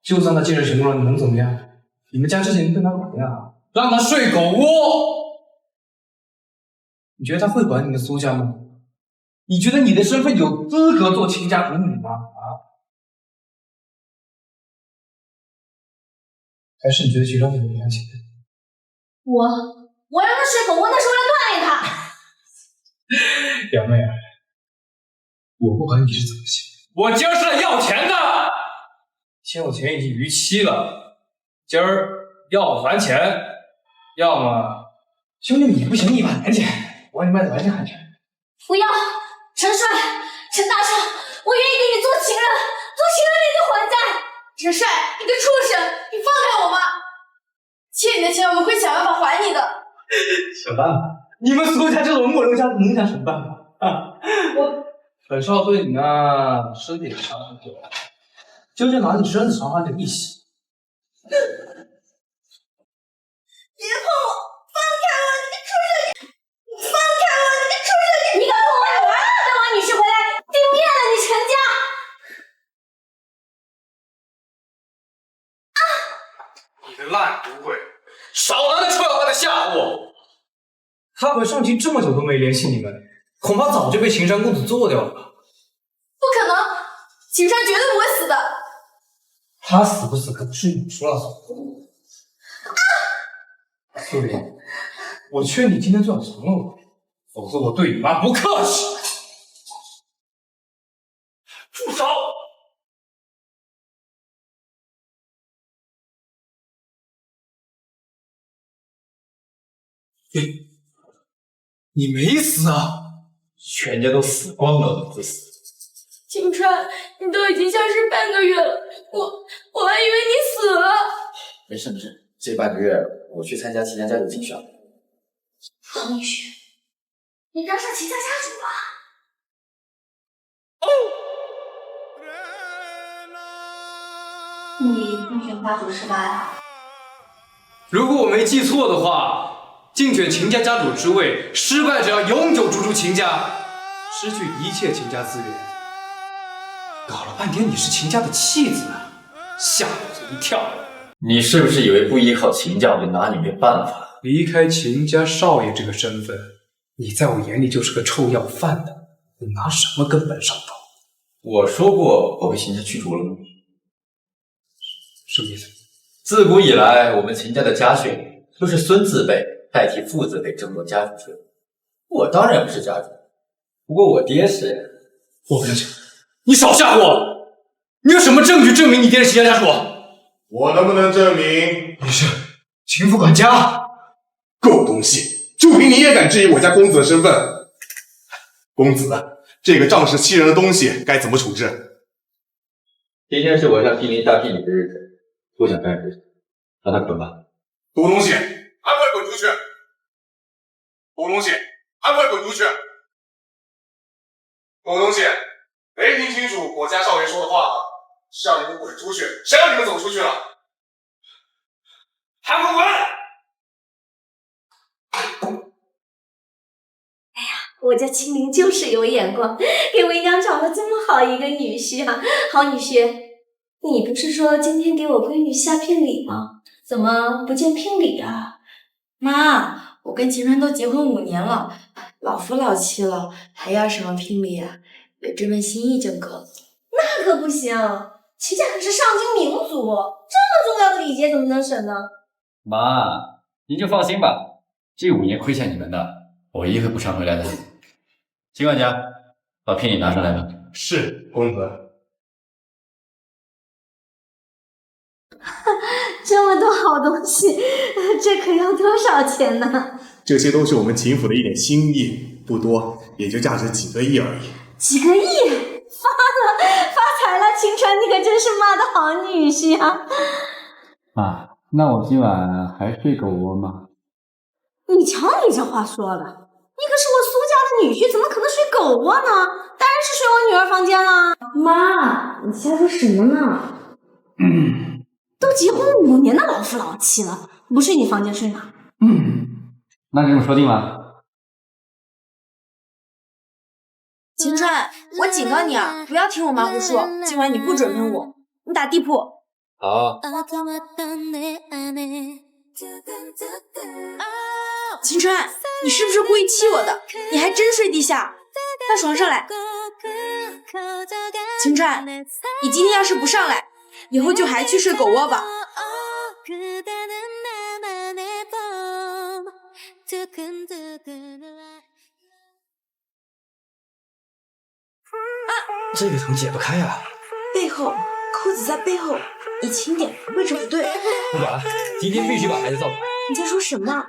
就算他借着行动了，你能怎么样？你们家之前跟他怎么样？让他睡狗窝！你觉得他会管你的苏家吗？你觉得你的身份有资格做秦家主女吗？还是你觉得徐章比你良心？我让他睡狗窝，那是为了锻炼他。表妹，我不管你是怎么想，我今儿是来要钱的。欠我钱已经逾期了，今儿要我还钱，要么兄弟你不行，你把钱钱，我给你卖短信还钱。不要，陈帅，陈大少，我愿意给你做情人，做情人你得还债。陈帅，你个畜生，你放开我吧！欠你的钱我们会想办法还你的。想办法？你们苏家这种没落家能想什么办法啊？本少对你呢是点伤害就了，就是拿你身子偿还点利息。别碰我！放开我！你个畜生！你放开我！你个畜生！你敢碰我，你完了！等我女婿回来，定灭了你陈家！你个烂赌鬼，少拿那臭要饭的吓唬我！他回上京这么久都没联系你们，恐怕早就被秦山公子做掉了吧？不可能，秦川绝对不会死的。他死不死可不是你说了算。苏林，我劝你今天最好从了我，否则我对你妈不客气。住手！你没死啊？全家都死光了，怎么会死？秦川，你都已经消失半个月了，我还以为你死了。没事没事，这半个月我去参加秦家家族竞选。王女婿，你当上秦家家主了？你竞选家主失败了？如果我没记错的话，竞选秦家家主之位，失败者要永久逐出秦家，失去一切秦家资源。搞了半天你是秦家的弃子，吓我一跳。你是不是以为不依靠秦家我就拿你没办法？离开秦家少爷这个身份，你在我眼里就是个臭要饭的，我拿什么根本上头？我说过我被秦家驱逐了吗？什么意思？自古以来，我们秦家的家训都是孙字辈代替父字辈争夺家主之位。我当然不是家主，不过我爹是。我不相信，你少吓唬我！你有什么证据证明你爹是秦家家主？我能不能证明你是秦府管家？狗东西！就凭你也敢质疑我家公子的身份？公子，这个仗势欺人的东西该怎么处置？今天是我让聘礼大聘礼的日子，不想干事，让他滚吧。狗东西，安快滚出去！狗东西，安快滚出去！狗东西，没听清楚我家少爷说的话吗？是让你们滚出去，谁让你们走出去了？还不滚！我家青灵就是有眼光，给为娘找了这么好一个女婿啊！好女婿，你不是说今天给我闺女下聘礼吗？怎么不见聘礼啊？妈，我跟秦川都结婚5年了，老夫老妻了，还要什么聘礼啊？有这份心意就够了。那可不行，秦家可是上京明族，这么重要的礼节怎么能省呢？妈，您就放心吧，这5年亏欠你们的，我一定会补偿回来的。秦管家，把聘礼拿上来吧。是，公子。这么多好东西，这可要多少钱呢？这些都是我们秦府的一点心意，不多，也就价值几个亿而已。几个亿？发财了！秦川，你可真是妈的好女婿啊！妈，那我今晚还睡狗窝吗？你瞧你这话说的，你可是我苏家的女婿，怎么可能睡狗窝呢？当然是睡我女儿房间啦！妈，你瞎说什么呢？都结婚5年的老夫老妻了，不睡你房间睡哪？那就这么说定了。秦川，我警告你啊，不要听我妈胡说，今晚你不准跟我，你打地铺。好。秦川，你是不是故意气我的？你还真睡地下，到床上来。秦川，你今天要是不上来，以后就还去睡狗窝吧。这个怎么解不开啊？背后，扣子在背后，你轻点，位置不对。不管了，今天必须把孩子造出来。你在说什么？